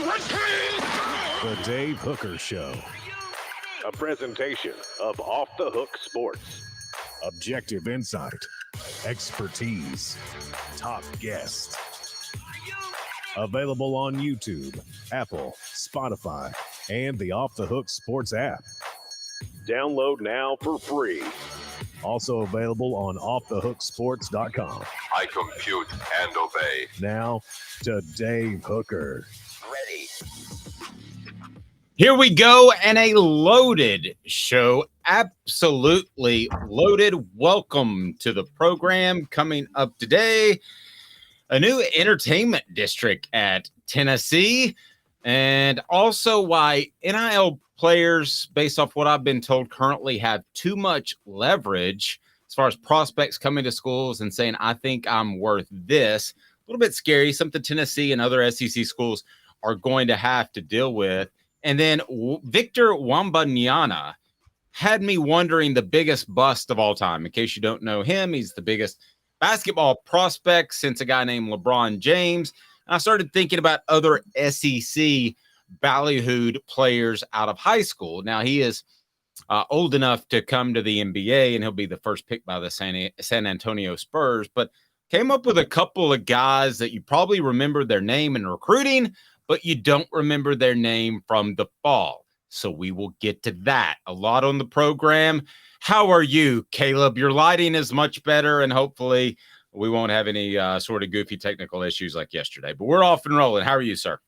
The Dave Hooker Show. A presentation of Off the Hook Sports. Objective insight, expertise, top guests. Available on YouTube, Apple, Spotify, and the Off the Hook Sports app. Download now for free. Also available on offthehooksports.com. I compute and obey. Now to Dave Hooker. Ready. Here we go, and a loaded show, absolutely loaded. Welcome to the program. Coming up today, a new entertainment district at Tennessee, and also why NIL players, based off what I've been told, currently have too much leverage as far as prospects coming to schools and saying, I think I'm worth this. A little bit scary, something Tennessee and other SEC schools are going to have to deal with. And then Victor Wembanyama had me wondering the biggest bust of all time. In case you don't know him, he's the biggest basketball prospect since a guy named LeBron James. And I started thinking about other SEC ballyhooed players out of high school. Now, he is old enough to come to the NBA, and he'll be the first pick by the San Antonio Spurs. But came up with a couple of guys that you probably remember their name in recruiting, but you don't remember their name from the fall. So we will get to that. A lot on the program. How are you, Caleb? Your lighting is much better, and hopefully we won't have any sort of goofy technical issues like yesterday. But we're off and rolling. How are you, sir?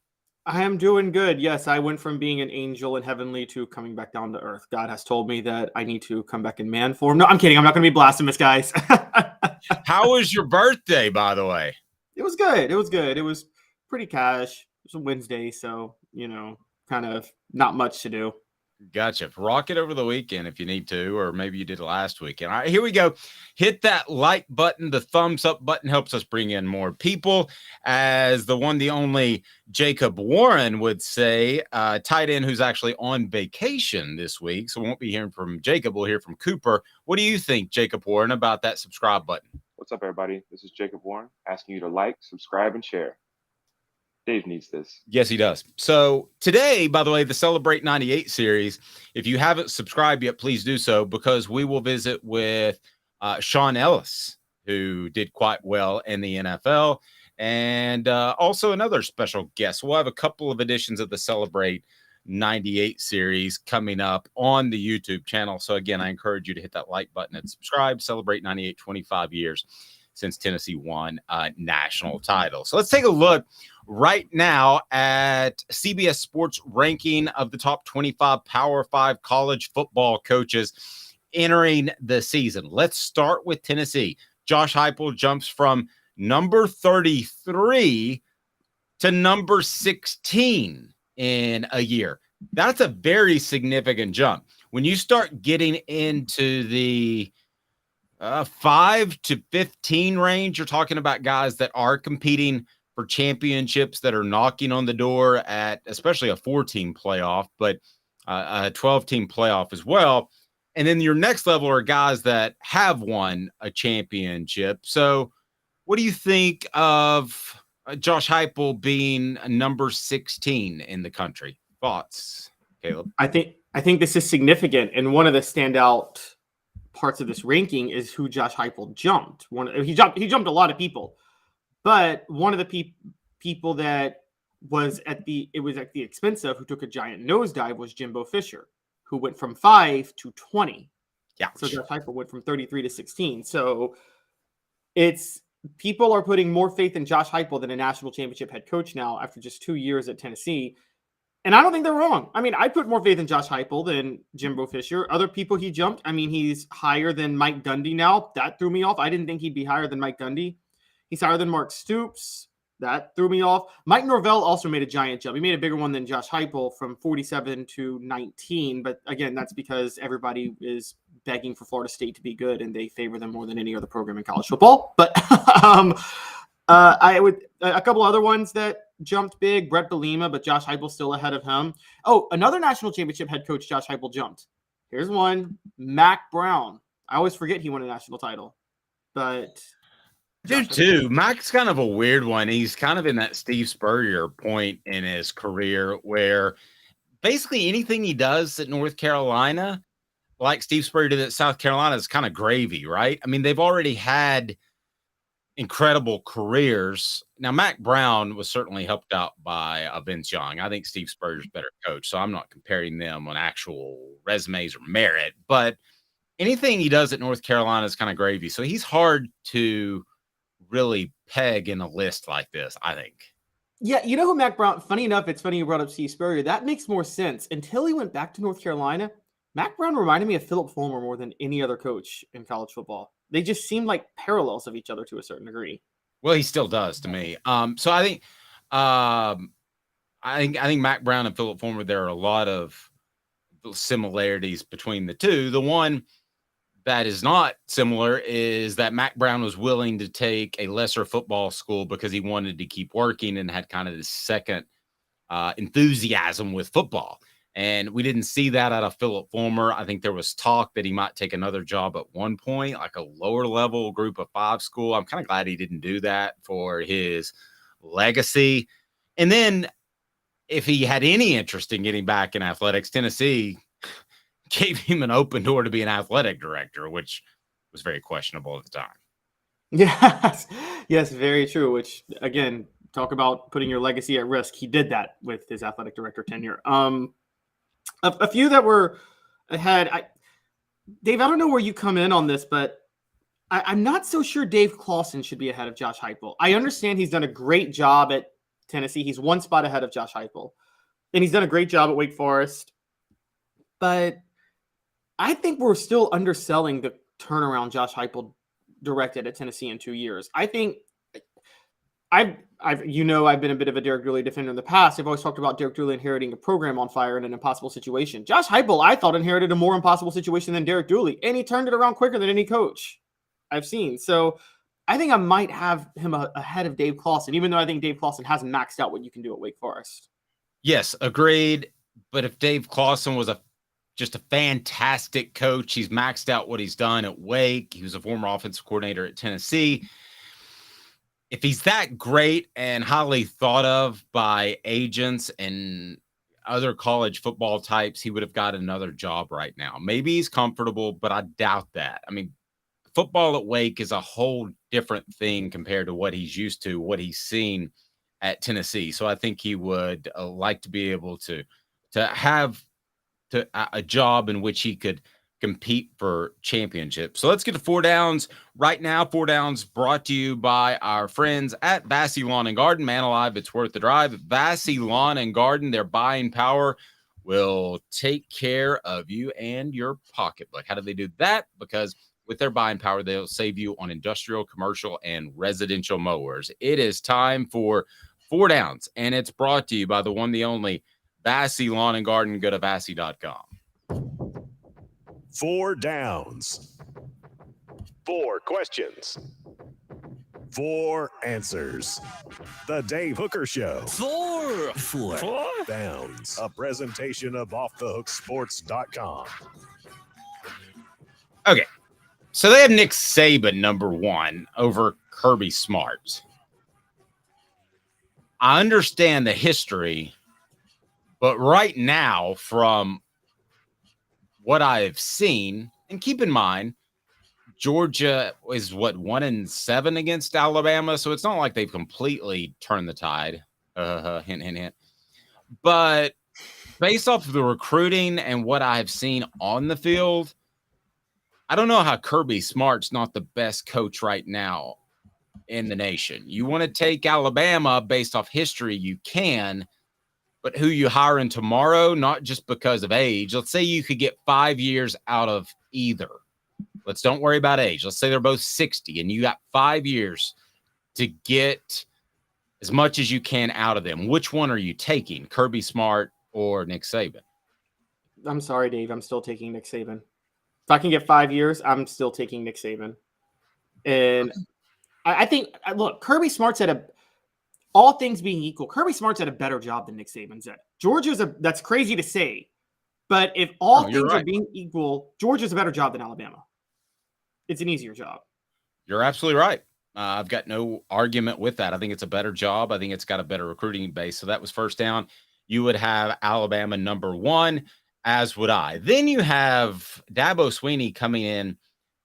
I am doing good. Yes, I went from being an angel in heavenly to coming back down to earth. God has told me that I need to come back in man form. No, I'm kidding. I'm not going to be blasphemous, guys. How was your birthday, by the way? It was good. It was good. It was pretty cash. It was a Wednesday, so, kind of not much to do. Gotcha. Rock it over the weekend if you need to, or maybe you did last weekend. All right, here we go. Hit that like button. The thumbs up button helps us bring in more people. As the one, the only Jacob Warren would say, tight end who's actually on vacation this week. So we won't be hearing from Jacob. We'll hear from Cooper. What do you think, Jacob Warren, about that subscribe button? What's up, everybody? This is Jacob Warren asking you to like, subscribe, and share. Dave needs this. Yes, he does. So today, by the way, the Celebrate 98 series, if you haven't subscribed yet, please do so, because we will visit with Sean Ellis, who did quite well in the NFL, and also another special guest. We'll have a couple of editions of the Celebrate 98 series coming up on the YouTube channel. So again, I encourage you to hit that like button and subscribe. Celebrate 98, 25 years since Tennessee won a national title. So let's take a look right now at CBS Sports ranking of the top 25 Power 5 college football coaches entering the season. Let's start with Tennessee. Josh Heupel jumps from number 33 to number 16 in a year. That's a very significant jump. When you start getting into the 5 to 15 range, you're talking about guys that are competing for championships, that are knocking on the door at especially a 4-team playoff, but a 12-team playoff as well. And then your next level are guys that have won a championship. So what do you think of Josh Heupel being number 16 in the country? Thoughts, Caleb? I think this is significant, and one of the standout parts of this ranking is who Josh Heupel jumped. He jumped a lot of people, but one of the people that was at the expense of, who took a giant nosedive, was Jimbo Fisher, who went from 5 to 20. Yeah. So Josh Heupel went from 33 to 16. So people are putting more faith in Josh Heupel than a national championship head coach now after just 2 years at Tennessee. And I don't think they're wrong. I mean, I put more faith in Josh Heupel than Jimbo Fisher. Other people he jumped, I mean, he's higher than Mike Gundy now. That threw me off. I didn't think he'd be higher than Mike Gundy. He's higher than Mark Stoops. That threw me off. Mike Norvell also made a giant jump. He made a bigger one than Josh Heupel, from 47 to 19. But again, that's because everybody is begging for Florida State to be good, and they favor them more than any other program in college football. But a couple other ones that jumped big. Brett Bielema, but Josh Heupel still ahead of him. Oh, another national championship head coach, Josh Heupel, jumped. Here's one. Mac Brown. I always forget he won a national title, but Do too. Mac's kind of a weird one. He's kind of in that Steve Spurrier point in his career where basically anything he does at North Carolina, like Steve Spurrier did at South Carolina, is kind of gravy, right? I mean, they've already had incredible careers. Now, Mac Brown was certainly helped out by Vince Young. I think Steve Spurrier's a better coach, so I'm not comparing them on actual resumes or merit, but anything he does at North Carolina is kind of gravy. So he's hard to really peg in a list like this, I think. Yeah, you know who Mac Brown, funny enough, it's funny you brought up Steve Spurrier. That makes more sense. Until he went back to North Carolina, Mac Brown reminded me of Philip Fulmer more than any other coach in college football. They just seemed like parallels of each other to a certain degree. Well, he still does to me. So I think Mac Brown and Philip Fulmer, there are a lot of similarities between the two. The one that is not similar is that Mac Brown was willing to take a lesser football school because he wanted to keep working and had kind of this second enthusiasm with football. And we didn't see that out of Philip Fulmer. I think there was talk that he might take another job at one point, like a lower level group of 5 school. I'm kind of glad he didn't do that for his legacy. And then if he had any interest in getting back in athletics, Tennessee gave him an open door to be an athletic director, which was very questionable at the time. Yes, very true. Which, again, talk about putting your legacy at risk. He did that with his athletic director tenure. A few that were ahead. Dave, I don't know where you come in on this, but I'm not so sure Dave Clawson should be ahead of Josh Heupel. I understand he's done a great job at Tennessee. He's one spot ahead of Josh Heupel, and he's done a great job at Wake Forest. But I think we're still underselling the turnaround Josh Heupel directed at Tennessee in 2 years. I think I've been a bit of a Derek Dooley defender in the past. I've always talked about Derek Dooley inheriting a program on fire in an impossible situation. Josh Heupel, I thought, inherited a more impossible situation than Derek Dooley, and he turned it around quicker than any coach I've seen. So I think I might have him ahead of Dave Clawson, even though I think Dave Clawson hasn't maxed out what you can do at Wake Forest. Yes, agreed. But if Dave Clawson was just a fantastic coach, he's maxed out what he's done at Wake. He was a former offensive coordinator at Tennessee. If he's that great and highly thought of by agents and other college football types, he would have got another job right now. Maybe he's comfortable, but I doubt that. I mean, football at Wake is a whole different thing compared to what he's used to, what he's seen at Tennessee. So I think he would like to be able to have a job in which he could compete for championships. So let's get to 4 Downs right now. 4 Downs brought to you by our friends at Vassy Lawn and Garden. Man alive, it's worth the drive. Vassy Lawn and Garden, their buying power will take care of you and your pocketbook. How do they do that? Because with their buying power, they'll save you on industrial, commercial, and residential mowers. It is time for 4 Downs, and it's brought to you by the one, the only Vassy Lawn and Garden. Go to vassy.com. 4 Downs. 4 questions. 4 answers. The Dave Hooker Show. 4 Downs. A presentation of offthehooksports.com. Okay. So they have Nick Saban number 1 over Kirby Smart. I understand the history, but right now, from what I've seen, and keep in mind, Georgia is 1-7 against Alabama, so it's not like they've completely turned the tide. Hint, hint, hint. But based off of the recruiting and what I've seen on the field, I don't know how Kirby Smart's not the best coach right now in the nation. You want to take Alabama based off history, you can, but who you hiring tomorrow, not just because of age. Let's say you could get 5 years out of either. Let's don't worry about age. Let's say they're both 60 and you got 5 years to get as much as you can out of them. Which one are you taking, Kirby Smart or Nick Saban? I'm sorry, Dave. I'm still taking Nick Saban. If I can get 5 years, I'm still taking Nick Saban. And I think, look, Kirby Smart's all things being equal, Kirby Smart's at a better job than Nick Saban's at. That's crazy to say, but if all things are being equal, Georgia's a better job than Alabama. It's an easier job. You're absolutely right. I've got no argument with that. I think it's a better job. I think it's got a better recruiting base. So that was first down. You would have Alabama number 1, as would I. Then you have Dabo Swinney coming in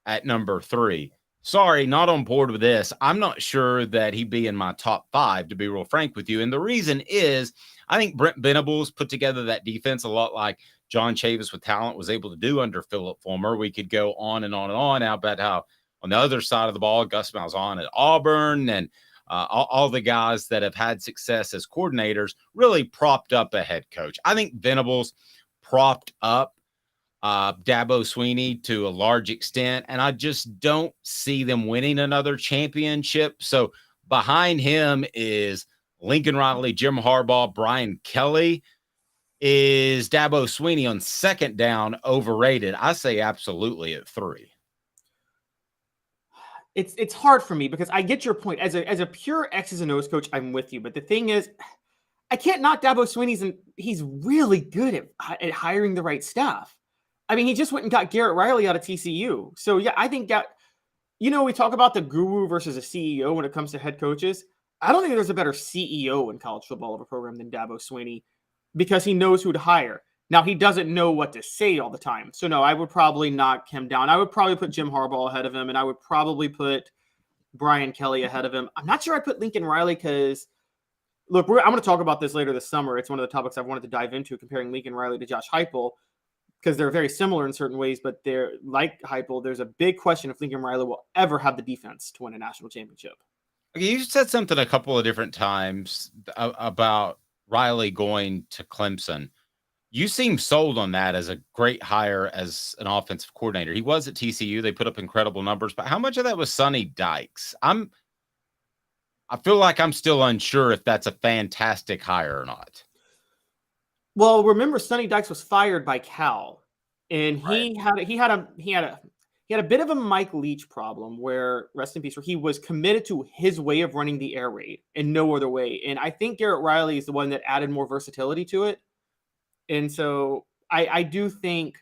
at number 3. Sorry, not on board with this. I'm not sure that he'd be in my top 5, to be real frank with you. And the reason is I think Brent Venables put together that defense a lot like John Chavis with talent was able to do under Philip Fulmer. We could go on and on and on now about how on the other side of the ball, Gus Malzahn at Auburn and all the guys that have had success as coordinators really propped up a head coach. I think Venables propped up Dabo Swinney to a large extent, and I just don't see them winning another championship. So behind him is Lincoln Riley, Jim Harbaugh, Brian Kelly. Is Dabo Swinney on second down overrated? I say absolutely at 3. It's hard for me because I get your point. As a pure X's and O's coach, I'm with you. But the thing is, I can't knock Dabo Swinney. He's really good at hiring the right staff. I mean, he just went and got Garrett Riley out of TCU. So, yeah, I think that, we talk about the guru versus a CEO when it comes to head coaches. I don't think there's a better CEO in college football of a program than Dabo Swinney because he knows who to hire. Now, he doesn't know what to say all the time. So, no, I would probably knock him down. I would probably put Jim Harbaugh ahead of him, and I would probably put Brian Kelly ahead of him. I'm not sure I'd put Lincoln Riley because, look, I'm going to talk about this later this summer. It's one of the topics I've wanted to dive into, comparing Lincoln Riley to Josh Heupel, because they're very similar in certain ways, but they're like Heupel. There's a big question if Lincoln Riley will ever have the defense to win a national championship. Okay, you said something a couple of different times about Riley going to Clemson. You seem sold on that as a great hire as an offensive coordinator. He was at TCU. They put up incredible numbers, but how much of that was Sonny Dykes? I feel like I'm still unsure if that's a fantastic hire or not. Well, remember Sonny Dykes was fired by Cal, and he had a bit of a Mike Leach problem where, rest in peace, where he was committed to his way of running the air raid and no other way. And I think Garrett Riley is the one that added more versatility to it. And so I do think,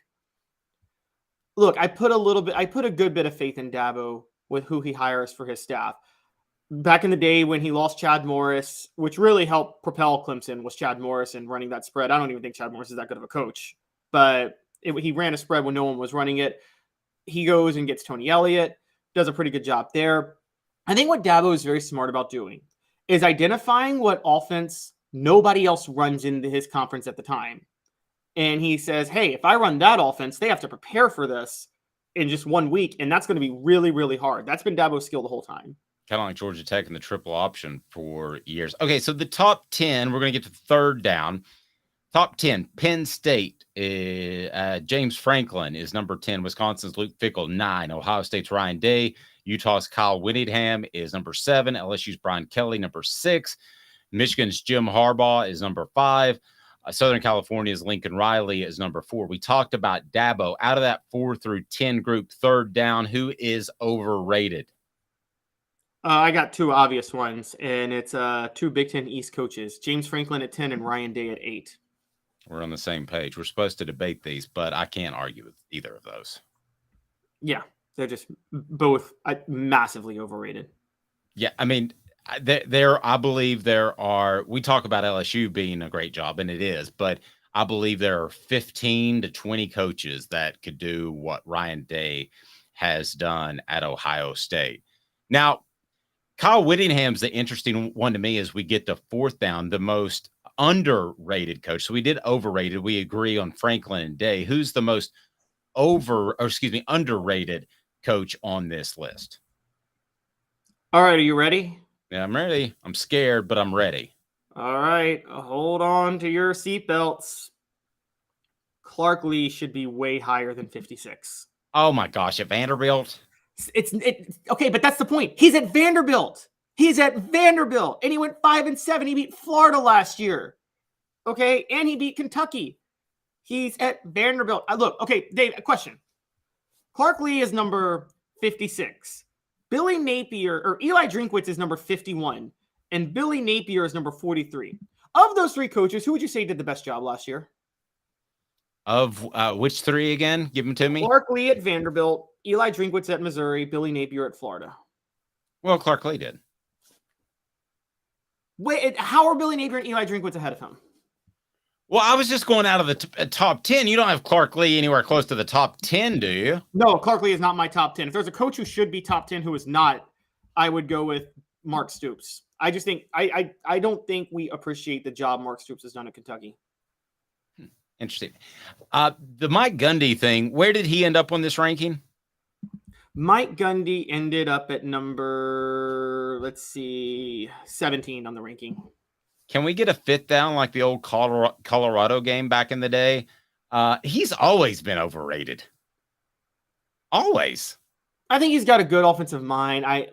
look, I put a good bit of faith in Dabo with who he hires for his staff. Back in the day when he lost Chad Morris, which really helped propel Clemson, was Chad Morris and running that spread. I don't even think Chad Morris is that good of a coach, but he ran a spread when no one was running it. He goes and gets Tony Elliott, does a pretty good job there. I think what Dabo is very smart about doing is identifying what offense nobody else runs into his conference at the time. And he says, hey, if I run that offense, they have to prepare for this in just 1 week. And that's going to be really, really hard. That's been Dabo's skill the whole time. Kind of like Georgia Tech and the triple option for years. Okay, so the top 10, we're going to get to third down. Top 10, Penn State, James Franklin is number 10. Wisconsin's Luke Fickell, 9. Ohio State's Ryan Day. Utah's Kyle Whittingham is number 7. LSU's Brian Kelly, number 6. Michigan's Jim Harbaugh is number 5. Southern California's Lincoln Riley is number 4. We talked about Dabo. Out of that 4 through 10 group, third down, who is overrated? I got 2 obvious ones, and it's 2 Big Ten East coaches, James Franklin at 10 and Ryan Day at 8. We're on the same page. We're supposed to debate these, but I can't argue with either of those. Yeah, they're just both massively overrated. Yeah, I mean, I believe there are, we talk about LSU being a great job, and it is, but I believe there are 15 to 20 coaches that could do what Ryan Day has done at Ohio State. Now, Kyle Whittingham's the interesting one to me as we get to fourth down, the most underrated coach. So we did overrated. We agree on Franklin and Day. Who's the most underrated coach on this list? All right, are you ready? Yeah, I'm ready. I'm scared, but I'm ready. All right, hold on to your seatbelts. Clark Lee should be way higher than 56. Oh my gosh, at Vanderbilt? It's okay, but that's the point. He's at Vanderbilt. And he went 5-7. He beat Florida last year. Okay, and he beat Kentucky. He's at Vanderbilt. Look, okay, Dave, a question. Clark Lee is number 56. Billy Napier or Eli Drinkwitz is number 51, and Billy Napier is number 43. Of those 3 coaches, who would you say did the best job last year? Of which 3 again? Give them to me. Clark Lee at Vanderbilt, Eli Drinkwitz at Missouri, Billy Napier at Florida. Well, Clark Lee did. Wait, how are Billy Napier and Eli Drinkwitz ahead of him? Well, I was just going out of the top 10. You don't have Clark Lee anywhere close to the top 10, do you? No, Clark Lee is not my top 10. If there's a coach who should be top 10 who is not, I would go with Mark Stoops. I just think I don't think we appreciate the job Mark Stoops has done at Kentucky. Interesting. The Mike Gundy thing, where did he end up on this ranking? Mike Gundy ended up at number, 17 on the ranking. Can we get a fit down like the old Colorado game back in the day? He's always been overrated. Always. I think he's got a good offensive mind. I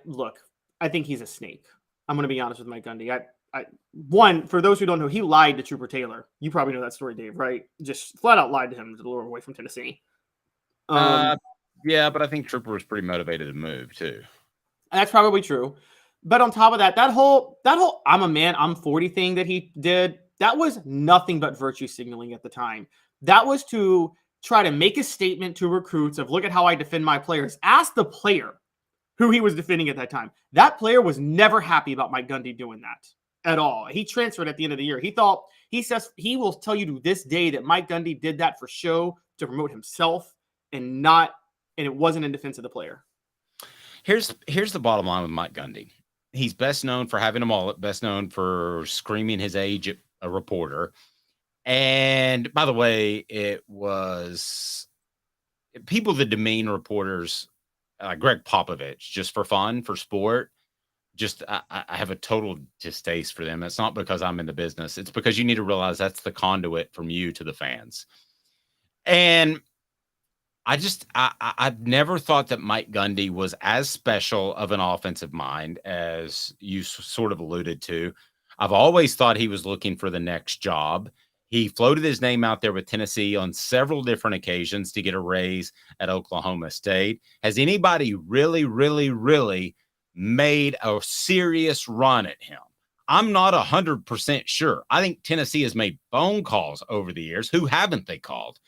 think he's a snake. I'm going to be honest with Mike Gundy. One, for those who don't know, he lied to Trooper Taylor. You probably know that story, Dave, right? Just flat out lied to him to lure him away from Tennessee. Yeah, but I think Trooper was pretty motivated to move too. That's probably true. But on top of that, that whole I'm a man, I'm 40 thing that he did, that was nothing but virtue signaling at the time. That was to try to make a statement to recruits of, look at how I defend my players. Ask the player who he was defending at that time. That player was never happy about Mike Gundy doing that at all. He transferred at the end of the year. He says he will tell you to this day that Mike Gundy did that for show to promote himself and it wasn't in defense of the player. Here's the bottom line with Mike Gundy. He's best known for having a mullet, best known for screaming his age at a reporter. And by the way, it was people that demean reporters, Greg Popovich, just for fun, for sport. Just I have a total distaste for them. It's not because I'm in the business. It's because you need to realize that's the conduit from you to the fans. And I've never thought that Mike Gundy was as special of an offensive mind as you sort of alluded to. I've always thought he was looking for the next job. He floated his name out there with Tennessee on several different occasions to get a raise at Oklahoma State. Has anybody really, really, really made a serious run at him? I'm not 100% sure. I think Tennessee has made phone calls over the years. Who haven't they called?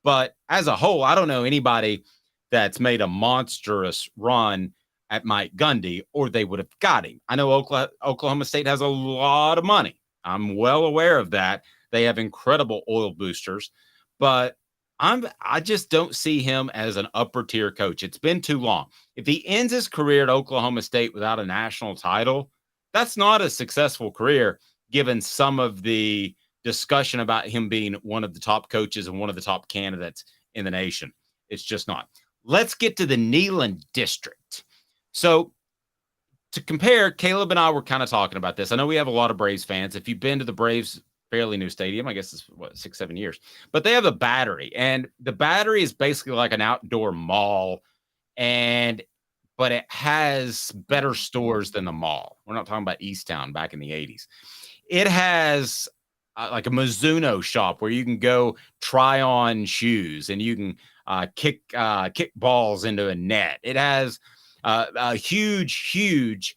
But as a whole, I don't know anybody that's made a monstrous run at Mike Gundy, or they would have got him. I know Oklahoma State has a lot of money. I'm well aware of that. They have incredible oil boosters, but I just don't see him as an upper tier coach. It's been too long. If he ends his career at Oklahoma State without a national title, that's not a successful career, given some of the discussion about him being one of the top coaches and one of the top candidates in the nation. It's just not. Let's get to the Neyland District. So to compare, Caleb and I were kind of talking about this. I know we have a lot of Braves fans. If you've been to the Braves fairly new stadium, I guess it's 6-7 years, but they have a Battery, and the Battery is basically like an outdoor mall, but it has better stores than the mall. We're not talking about Easttown back in the 80s. It has like a Mizuno shop where you can go try on shoes and you can kick balls into a net. It has a huge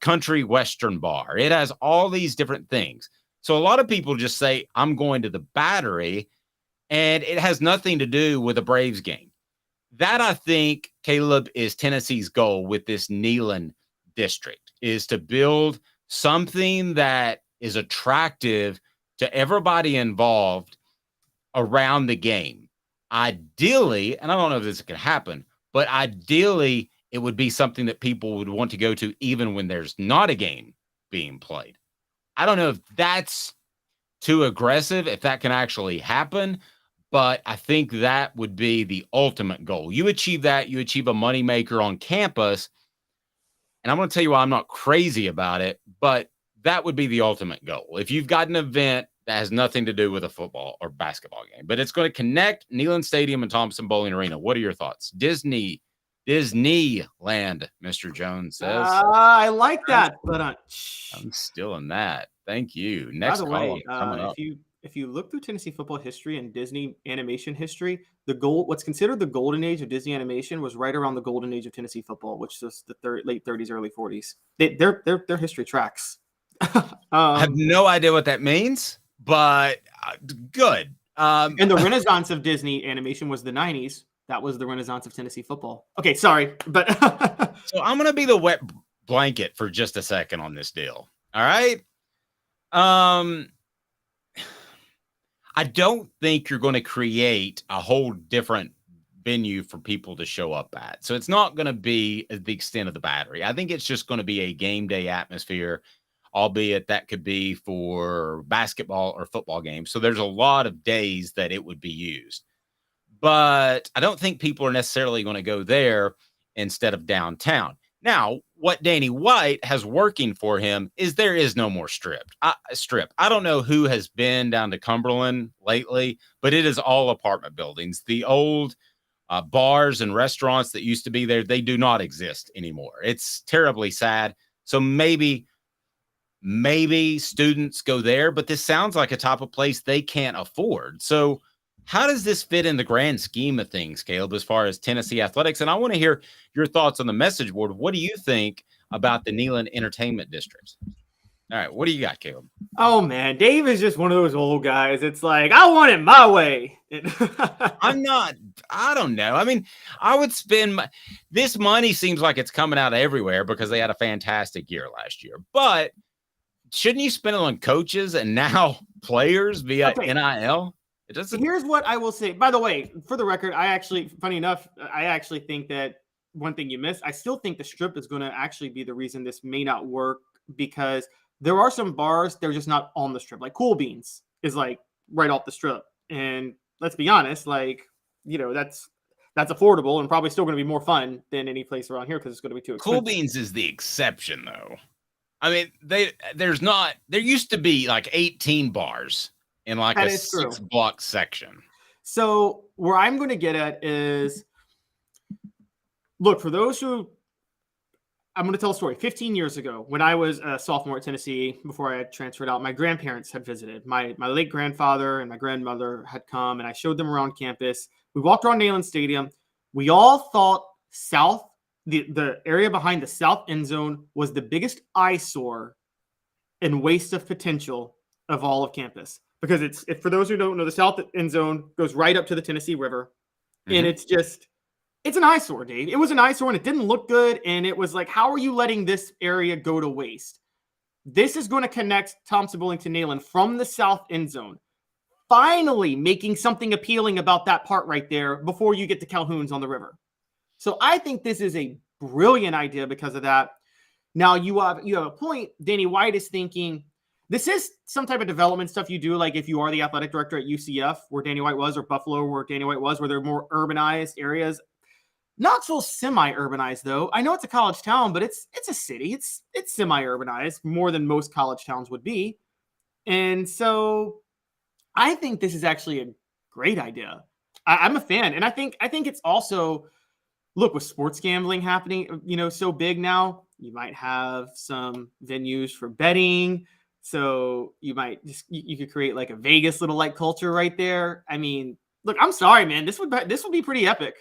country western bar. It has all these different things. So a lot of people just say, I'm going to the Battery, and it has nothing to do with a Braves game. That, I think, Caleb, is Tennessee's goal with this Neyland District, is to build something that is attractive to everybody involved around the game. Ideally, and I don't know if this can happen, but ideally, it would be something that people would want to go to even when there's not a game being played. I don't know if that's too aggressive, if that can actually happen, but I think that would be the ultimate goal. You achieve that, you achieve a moneymaker on campus, and I'm going to tell you why I'm not crazy about it, but that would be the ultimate goal. If you've got an event that has nothing to do with a football or basketball game, but it's going to connect Neyland Stadium and Thompson Bowling Arena, what are your thoughts? Disneyland, Mr. Jones says. I like that, but I'm still in that. Thank you. Next, by the way, coming up. if you look through Tennessee football history and Disney animation history, what's considered the golden age of Disney animation was right around the golden age of Tennessee football, which was the late 30s, early 40s. Their history tracks. I have no idea what that means, but good. And the renaissance of Disney animation was the 90s. That was the renaissance of Tennessee football. Okay, sorry, but so I'm going to be the wet blanket for just a second on this deal. All right. I don't think you're going to create a whole different venue for people to show up at. So it's not going to be the extent of the Battery. I think it's just going to be a game day atmosphere, albeit that could be for basketball or football games. So there's a lot of days that it would be used. But I don't think people are necessarily going to go there instead of downtown. Now, what Danny White has working for him is there is no more strip. I don't know who has been down to Cumberland lately, but it is all apartment buildings. The old bars and restaurants that used to be there, they do not exist anymore. It's terribly sad. So maybe students go there, but this sounds like a type of place they can't afford. So how does this fit in the grand scheme of things, Caleb, as far as Tennessee athletics? And I want to hear your thoughts on the message board. What do you think about the Neyland Entertainment District? All right, what do you got, Caleb? Oh, man, Dave is just one of those old guys. It's like, I want it my way. I don't know. I mean, I would spend this money seems like it's coming out of everywhere because they had a fantastic year last year. But shouldn't you spend it on coaches and now players via NIL? It doesn't. Here's what I will say. By the way, for the record, funny enough, I actually think that one thing you missed, I still think the strip is going to actually be the reason this may not work, because there are some bars, they're just not on the strip. Like Cool Beans is like right off the strip. And let's be honest, like, that's affordable and probably still going to be more fun than any place around here because it's going to be too expensive. Cool Beans is the exception, though. I mean, there used to be like 18 bars in like a 6-block section. So where I'm going to get at is, look, for those who, I'm going to tell a story. 15 years ago, when I was a sophomore at Tennessee, before I had transferred out, my grandparents had visited. My late grandfather and my grandmother had come, and I showed them around campus. We walked around Neyland Stadium. We all thought the area behind the south end zone was the biggest eyesore and waste of potential of all of campus. Because for those who don't know, the south end zone goes right up to the Tennessee River. Mm-hmm. And it's an eyesore, Dave. It was an eyesore and it didn't look good. And it was like, how are you letting this area go to waste? This is going to connect Thompson-Boling to Neyland from the south end zone. Finally making something appealing about that part right there before you get to Calhoun's on the river. So I think this is a brilliant idea because of that. Now you have a point. Danny White is thinking, this is some type of development stuff you do, like if you are the athletic director at UCF, where Danny White was, or Buffalo, where Danny White was, where they're more urbanized areas. Not so semi-urbanized, though. I know it's a college town, but it's a city. It's semi-urbanized, more than most college towns would be. And so I think this is actually a great idea. I'm a fan. And I think it's also, look, with sports gambling happening, so big now, you might have some venues for betting. So you might you could create like a Vegas little like culture right there. I mean, look, I'm sorry, man. This would be pretty epic.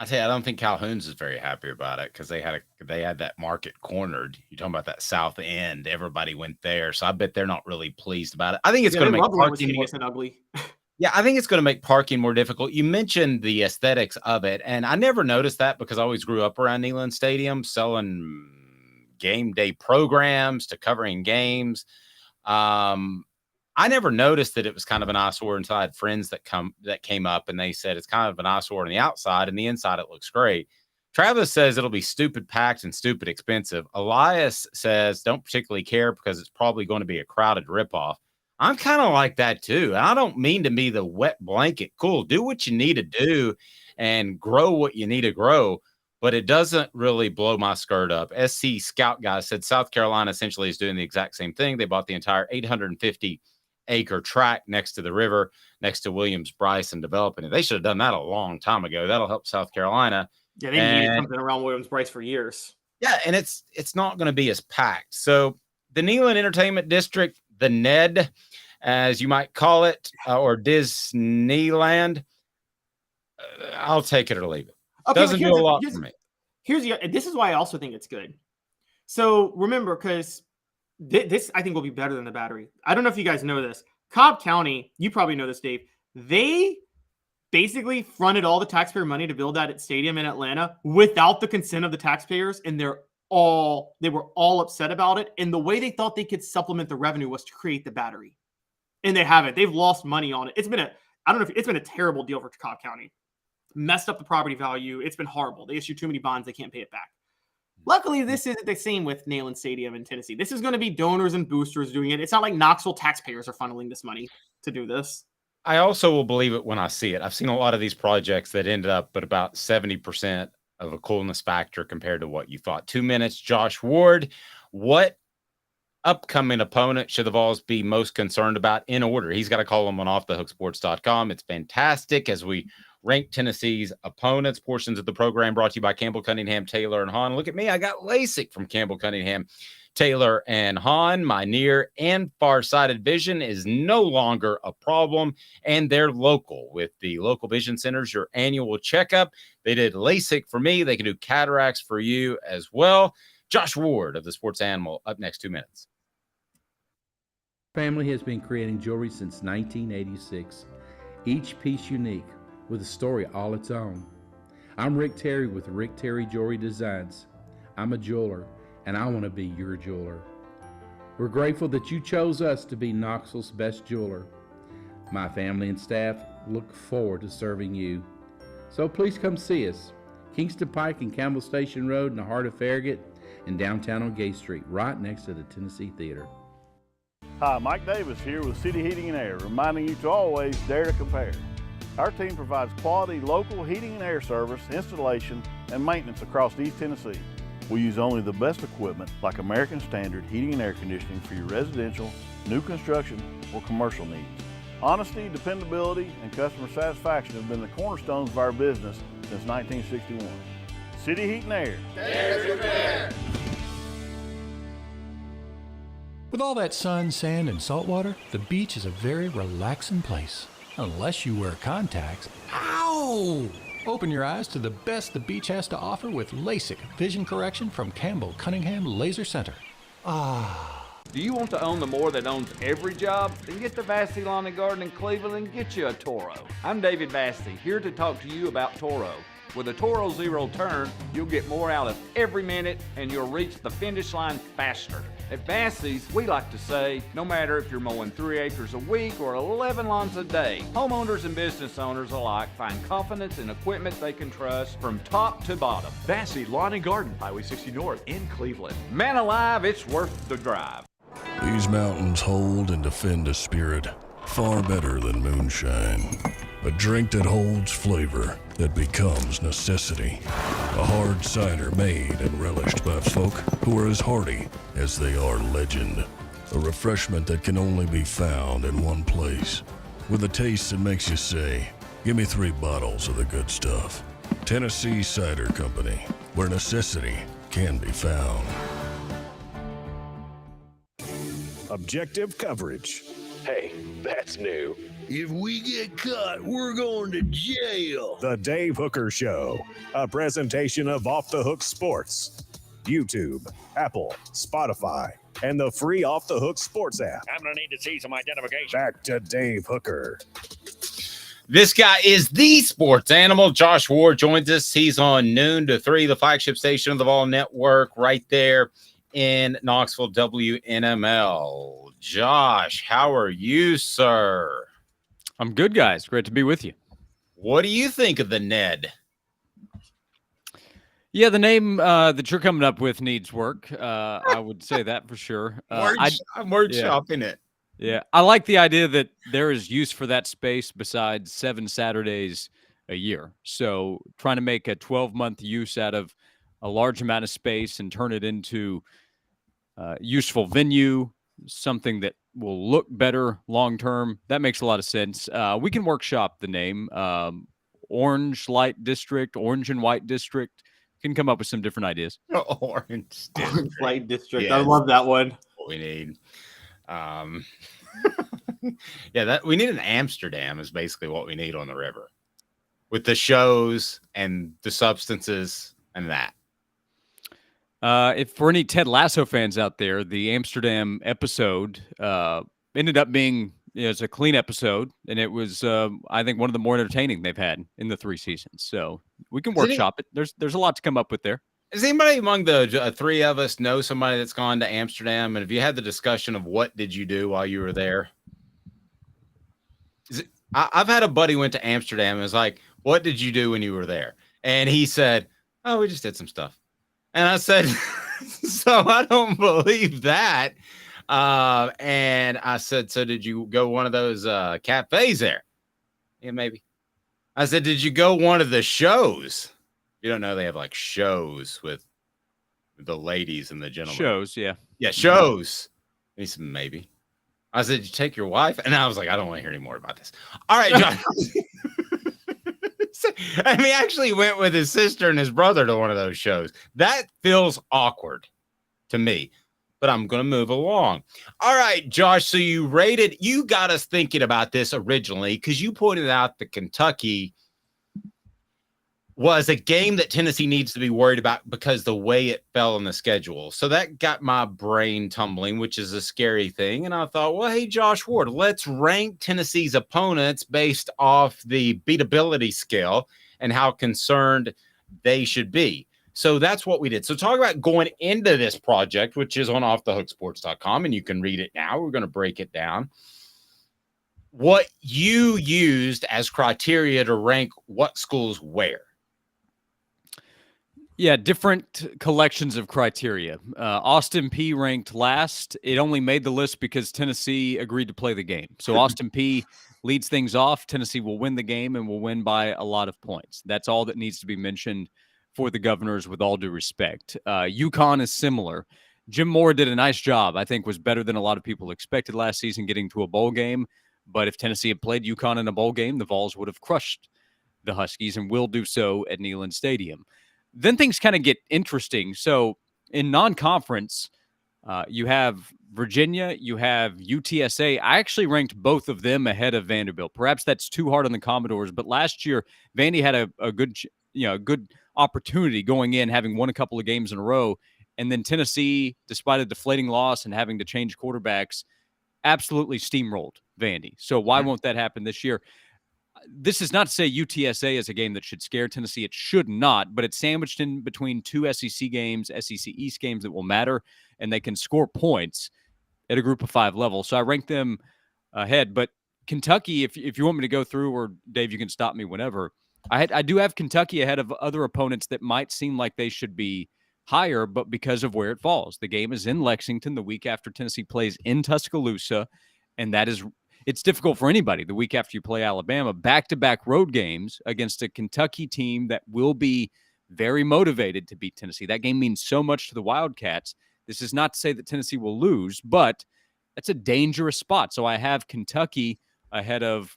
I tell you, I don't think Calhoun's is very happy about it because they had that market cornered. You're talking about that south end. Everybody went there, so I bet they're not really pleased about it. I think it's going to make parking more ugly. Yeah, I think it's going to make parking more difficult. You mentioned the aesthetics of it, and I never noticed that because I always grew up around Neyland Stadium, selling game day programs to covering games. I never noticed that it was kind of an eyesore until I had friends that came up and they said it's kind of an eyesore on the outside, and the inside it looks great. Travis says it'll be stupid packed and stupid expensive. Elias says don't particularly care because it's probably going to be a crowded ripoff. I'm kind of like that too. I don't mean to be the wet blanket. Cool, do what you need to do and grow what you need to grow, but it doesn't really blow my skirt up. SC Scout guy said South Carolina essentially is doing the exact same thing. They bought the entire 850-acre tract next to the river, next to Williams-Brice, and developing it. They should have done that a long time ago. That'll help South Carolina. Yeah, they needed something around Williams-Brice for years. Yeah, and it's not going to be as packed. So the Neyland Entertainment District, the NED, as you might call it, or Disneyland, I'll take it or leave it. Okay, doesn't do a lot for me. This is why I also think it's good. So remember, because this I think will be better than the Battery. I don't know if you guys know this. Cobb County, you probably know this, Dave. They basically fronted all the taxpayer money to build that stadium in Atlanta without the consent of the taxpayers, and they're all upset about it. And the way they thought they could supplement the revenue was to create the battery. And they haven't. They've lost money on it. It's been a terrible deal for Cobb County. Messed up the property value. It's been horrible. They issue too many bonds. They can't pay it back. Luckily, this isn't the same with Neyland Stadium in Tennessee. This is going to be donors and boosters doing it. It's not like Knoxville taxpayers are funneling this money to do this. I also will believe it when I see it. I've seen a lot of these projects that ended up at about 70% of a coolness factor compared to what you thought. 2 minutes, Josh Ward. What upcoming opponent should the Vols be most concerned about in order? He's got a column on offthehooksports.com. It's fantastic as we rank Tennessee's opponents. Portions of the program brought to you by Campbell Cunningham, Taylor, and Hahn. Look at me. I got LASIK from Campbell Cunningham, Taylor, and Hahn. My near and far-sighted vision is no longer a problem, and they're local. With the local vision centers, your annual checkup. They did LASIK for me. They can do cataracts for you as well. Josh Ward of the Sports Animal up next. 2 minutes. Family has been creating jewelry since 1986, each piece unique with a story all its own. I'm Rick Terry with Rick Terry Jewelry Designs. I'm a jeweler, and I want to be your jeweler. We're grateful that you chose us to be Knoxville's best jeweler. My family and staff look forward to serving you. So please come see us. Kingston Pike and Campbell Station Road in the heart of Farragut and downtown on Gay Street, right next to the Tennessee Theater. Hi, Mike Davis here with City Heating and Air, reminding you to always dare to compare. Our team provides quality local heating and air service, installation, and maintenance across East Tennessee. We use only the best equipment like American Standard heating and air conditioning for your residential, new construction, or commercial needs. Honesty, dependability, and customer satisfaction have been the cornerstones of our business since 1961. City Heat and Air. Dare to compare. With all that sun, sand, and salt water, the beach is a very relaxing place. Unless you wear contacts. Ow! Open your eyes to the best the beach has to offer with LASIK vision correction from Campbell Cunningham Laser Center. Ah. Do you want to own the more that owns every job? Then get to Vassy Lawn and Garden in Cleveland and get you a Toro. I'm David Vassy, here to talk to you about Toro. With a Toro Zero Turn, you'll get more out of every minute and you'll reach the finish line faster. At Vassy's, we like to say, no matter if you're mowing 3 acres a week or 11 lawns a day, homeowners and business owners alike find confidence in equipment they can trust from top to bottom. Vassy Lawn and Garden, Highway 60 North in Cleveland. Man alive, it's worth the drive. These mountains hold and defend a spirit far better than moonshine. A drink that holds flavor, that becomes necessity. A hard cider made and relished by folk who are as hearty as they are legend. A refreshment that can only be found in one place. With a taste that makes you say, give me 3 bottles of the good stuff. Tennessee Cider Company, where necessity can be found. Objective coverage. Hey, that's new. If we get caught, we're going to jail. The Dave Hooker Show, a presentation of Off the Hook Sports. YouTube, Apple, Spotify, and the free Off the Hook Sports app. I'm going to need to see some identification. Back to Dave Hooker. This guy is the sports animal. Josh Ward joins us. He's on noon to 3, the flagship station of the Vol Network, right there in Knoxville, WNML. Josh, how are you, sir? I'm good, guys. Great to be with you. What do you think of the Ned? Yeah, the name that you're coming up with needs work. I would say that for sure. I'm workshopping it. Yeah, I like the idea that there is use for that space besides 7 Saturdays a year. So trying to make a 12-month use out of a large amount of space and turn it into useful venue, something that will look better long-term. That makes a lot of sense. We can workshop the name. Orange Light District, Orange and White District. Can come up with some different ideas. Orange Light District. Yes. I love that one. What we need. Yeah, that we need an Amsterdam is basically what we need on the river. With the shows and the substances and that. If for any Ted Lasso fans out there, the Amsterdam episode ended up being it's a clean episode, and it was I think one of the more entertaining they've had in the 3 seasons. So we can workshop it. There's a lot to come up with there. Does anybody among the three of us know somebody that's gone to Amsterdam? And have you had the discussion of what did you do while you were there? I've had a buddy went to Amsterdam and was like, what did you do when you were there? And he said, oh, we just did some stuff. And I said, so I don't believe that. And I said, so did you go one of those cafes there? Yeah, maybe. I said, did you go one of the shows? You don't know they have like shows with the ladies and the gentlemen. Shows, yeah. Yeah, shows. He said, maybe. I said, did you take your wife? And I was like, I don't want to hear any more about this. All right, John. And he actually went with his sister and his brother to one of those shows. That feels awkward to me, but I'm going to move along. All right, Josh. So you got us thinking about this originally because you pointed out that Kentucky was a game that Tennessee needs to be worried about because the way it fell in the schedule. So that got my brain tumbling, which is a scary thing. And I thought, well, hey, Josh Ward, let's rank Tennessee's opponents based off the beatability scale and how concerned they should be. So that's what we did. So talk about going into this project, which is on offthehooksports.com, and you can read it now. We're going to break it down. What you used as criteria to rank what schools where. Yeah, different collections of criteria. Austin P ranked last. It only made the list because Tennessee agreed to play the game. So Austin P leads things off. Tennessee will win the game and will win by a lot of points. That's all that needs to be mentioned for the Governors, with all due respect. UConn is similar. Jim Moore did a nice job. I think was better than a lot of people expected last season getting to a bowl game. But if Tennessee had played UConn in a bowl game, the Vols would have crushed the Huskies and will do so at Neyland Stadium. Then things kind of get interesting. So in non-conference, you have Virginia, you have UTSA. I actually ranked both of them ahead of Vanderbilt. Perhaps that's too hard on the Commodores, but last year Vandy had a good opportunity going in, having won a couple of games in a row, and then Tennessee, despite a deflating loss and having to change quarterbacks, absolutely steamrolled Vandy. So why won't that happen this year? This is not to say UTSA is a game that should scare Tennessee. It should not, but it's sandwiched in between two SEC games, SEC East games that will matter, and they can score points at a group of 5 level. So I ranked them ahead. But Kentucky, if you want me to go through, or Dave, you can stop me whenever. I do have Kentucky ahead of other opponents that might seem like they should be higher, but because of where it falls. The game is in Lexington the week after Tennessee plays in Tuscaloosa, and it's difficult for anybody the week after you play Alabama. Back-to-back road games against a Kentucky team that will be very motivated to beat Tennessee. That game means so much to the Wildcats. This is not to say that Tennessee will lose, but that's a dangerous spot. So I have Kentucky ahead of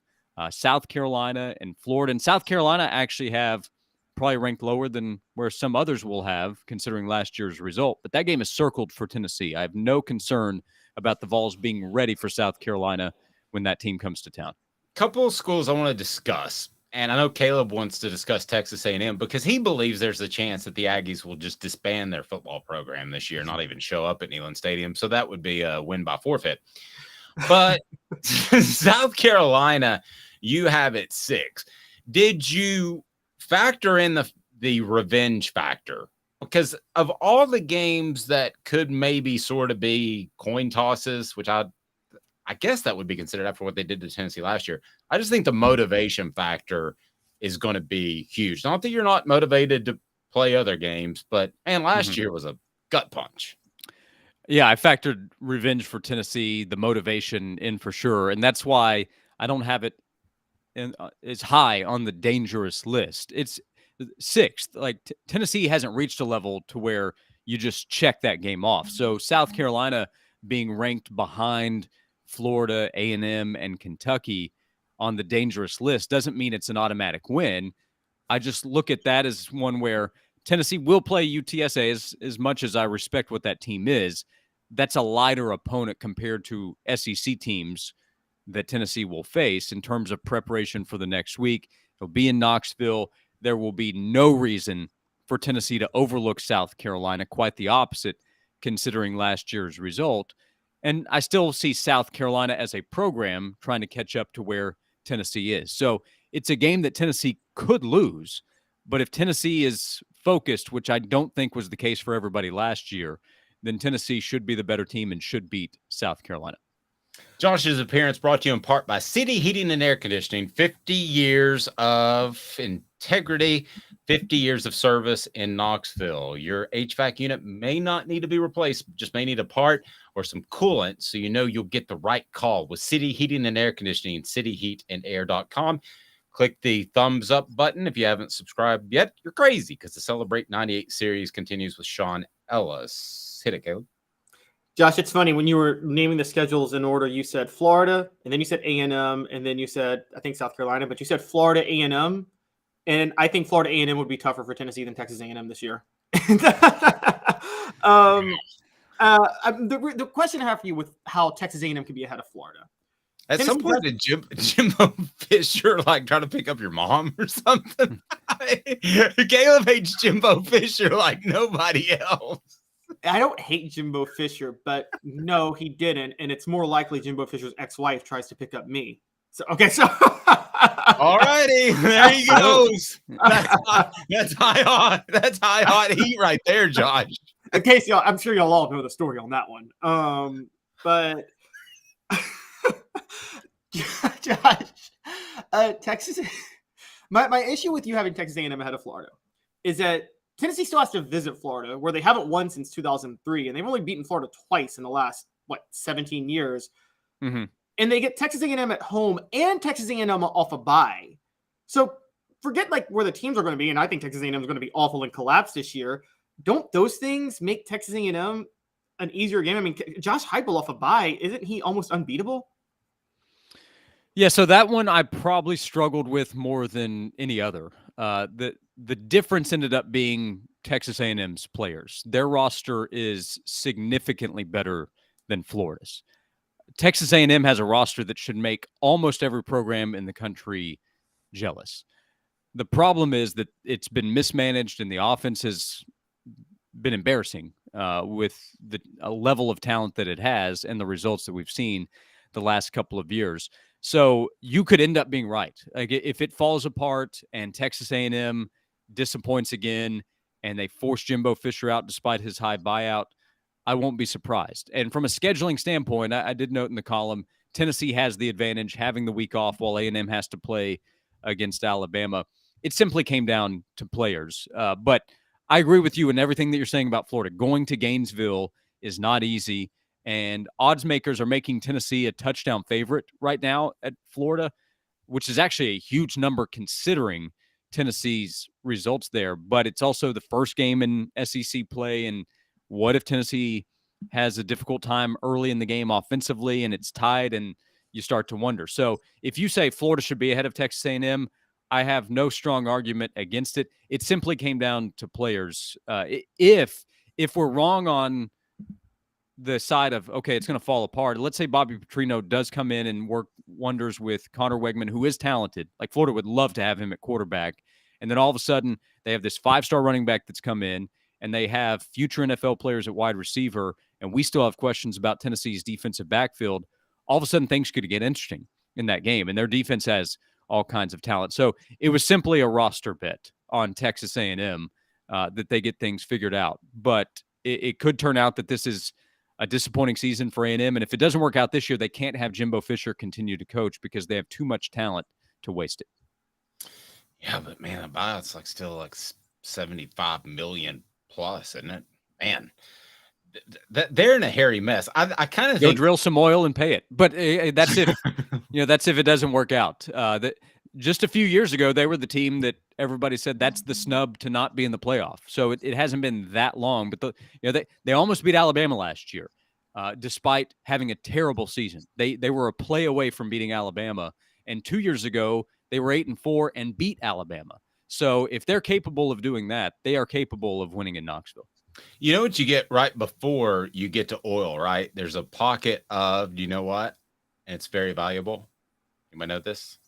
South Carolina and Florida. And South Carolina actually have probably ranked lower than where some others will have, considering last year's result. But that game is circled for Tennessee. I have no concern about the Vols being ready for South Carolina when that team comes to town. Couple of schools I want to discuss, and I know Caleb wants to discuss Texas A&M because he believes there's a chance that the Aggies will just disband their football program this year, not even show up at Neyland Stadium. So that would be a win by forfeit. But South Carolina, you have it 6. Did you factor in the revenge factor? Because of all the games that could maybe sort of be coin tosses, which I guess that would be considered after what they did to Tennessee last year. I just think the motivation factor is going to be huge. Not that you're not motivated to play other games, but last year was a gut punch. Yeah, I factored revenge for Tennessee, the motivation in for sure. And that's why I don't have it as high on the dangerous list. It's 6th. Like Tennessee hasn't reached a level to where you just check that game off. So South Carolina being ranked behind Florida, A&M, and Kentucky on the dangerous list doesn't mean it's an automatic win. I just look at that as one where Tennessee will play UTSA as much as I respect what that team is. That's a lighter opponent compared to SEC teams that Tennessee will face in terms of preparation for the next week. It'll be in Knoxville. There will be no reason for Tennessee to overlook South Carolina. Quite the opposite, considering last year's result. And I still see South Carolina as a program trying to catch up to where Tennessee is. So it's a game that Tennessee could lose, But if Tennessee is focused, which I don't think was the case for everybody last year, then Tennessee should be the better team and should beat South Carolina. Josh's appearance brought to you in part by City Heating and Air Conditioning. 50 years of integrity, 50 years of service in Knoxville. Your HVAC unit may not need to be replaced, just may need a part or some coolant, so you know you'll get the right call with City Heating and Air Conditioning, cityheatandair.com. Click the thumbs up button. If you haven't subscribed yet, you're crazy, because the Celebrate 98 series continues with Sean Ellis. Hit it, Caleb. Josh, it's funny, when you were naming the schedules in order, you said Florida, and then you said A&M, and then you said, I think, South Carolina, but you said Florida A&M, and I think Florida A&M would be tougher for Tennessee than Texas A&M this year. The question I have for you with how Texas A&M could be ahead of Florida. At some point, did Jimbo Fisher like try to pick up your mom or something? Caleb hates Jimbo Fisher like nobody else. I don't hate Jimbo Fisher, but no, he didn't. And it's more likely Jimbo Fisher's ex-wife tries to pick up me. So, okay, so. All righty, there he goes. That's high hot heat right there, Josh. In case y'all, I'm sure y'all all know the story on that one. But Josh, Texas. My issue with you having Texas A&M ahead of Florida is that Tennessee still has to visit Florida, where they haven't won since 2003, and they've only beaten Florida twice in the last 17 years. Mm-hmm. And they get Texas A&M at home and Texas A&M off a bye. So forget like where the teams are going to be, and I think Texas A&M is going to be awful and collapse this year. Don't those things make Texas A&M an easier game? I mean, Josh Heupel off a bye, isn't he almost unbeatable? Yeah, so that one I probably struggled with more than any other. The difference ended up being Texas A&M's players. Their roster is significantly better than Florida's. Texas A&M has a roster that should make almost every program in the country jealous. The problem is that it's been mismanaged and the offense has been embarrassing with the level of talent that it has and the results that we've seen the last couple of years. So you could end up being right. Like if it falls apart and Texas A&M disappoints again and they force Jimbo Fisher out despite his high buyout, I won't be surprised. And from a scheduling standpoint, I did note in the column, Tennessee has the advantage having the week off while A&M has to play against Alabama. It simply came down to players. But I agree with you in everything that you're saying about Florida. Going to Gainesville is not easy. And odds makers are making Tennessee a touchdown favorite right now at Florida, which is actually a huge number considering Tennessee's results there. But it's also the first game in SEC play. And what if Tennessee has a difficult time early in the game offensively and it's tied and you start to wonder? So if you say Florida should be ahead of Texas A&M, I have no strong argument against it. It simply came down to players. If we're wrong on the side of, okay, it's going to fall apart. Let's say Bobby Petrino does come in and work wonders with Connor Wegman, who is talented. Like Florida would love to have him at quarterback. And then all of a sudden they have this 5-star running back that's come in and they have future NFL players at wide receiver. And we still have questions about Tennessee's defensive backfield. All of a sudden things could get interesting in that game. And their defense has all kinds of talent. So it was simply a roster bet on Texas A&M that they get things figured out. But it could turn out that this is a disappointing season for A&M. And if it doesn't work out this year, they can't have Jimbo Fisher continue to coach because they have too much talent to waste it. Yeah, but man, the buyout's like still like 75 million plus, isn't it? Man, they're in a hairy mess. I kind of think drill some oil and pay it. But that's if that's if it doesn't work out. Just a few years ago, they were the team that everybody said that's the snub to not be in the playoff. So it hasn't been that long, but they almost beat Alabama last year, despite having a terrible season. They were a play away from beating Alabama, and 2 years ago they were 8-4 and beat Alabama. So if they're capable of doing that, they are capable of winning in Knoxville. You know what you get right before you get to oil, right? There's a pocket of, do you know what? And it's very valuable. You might know this.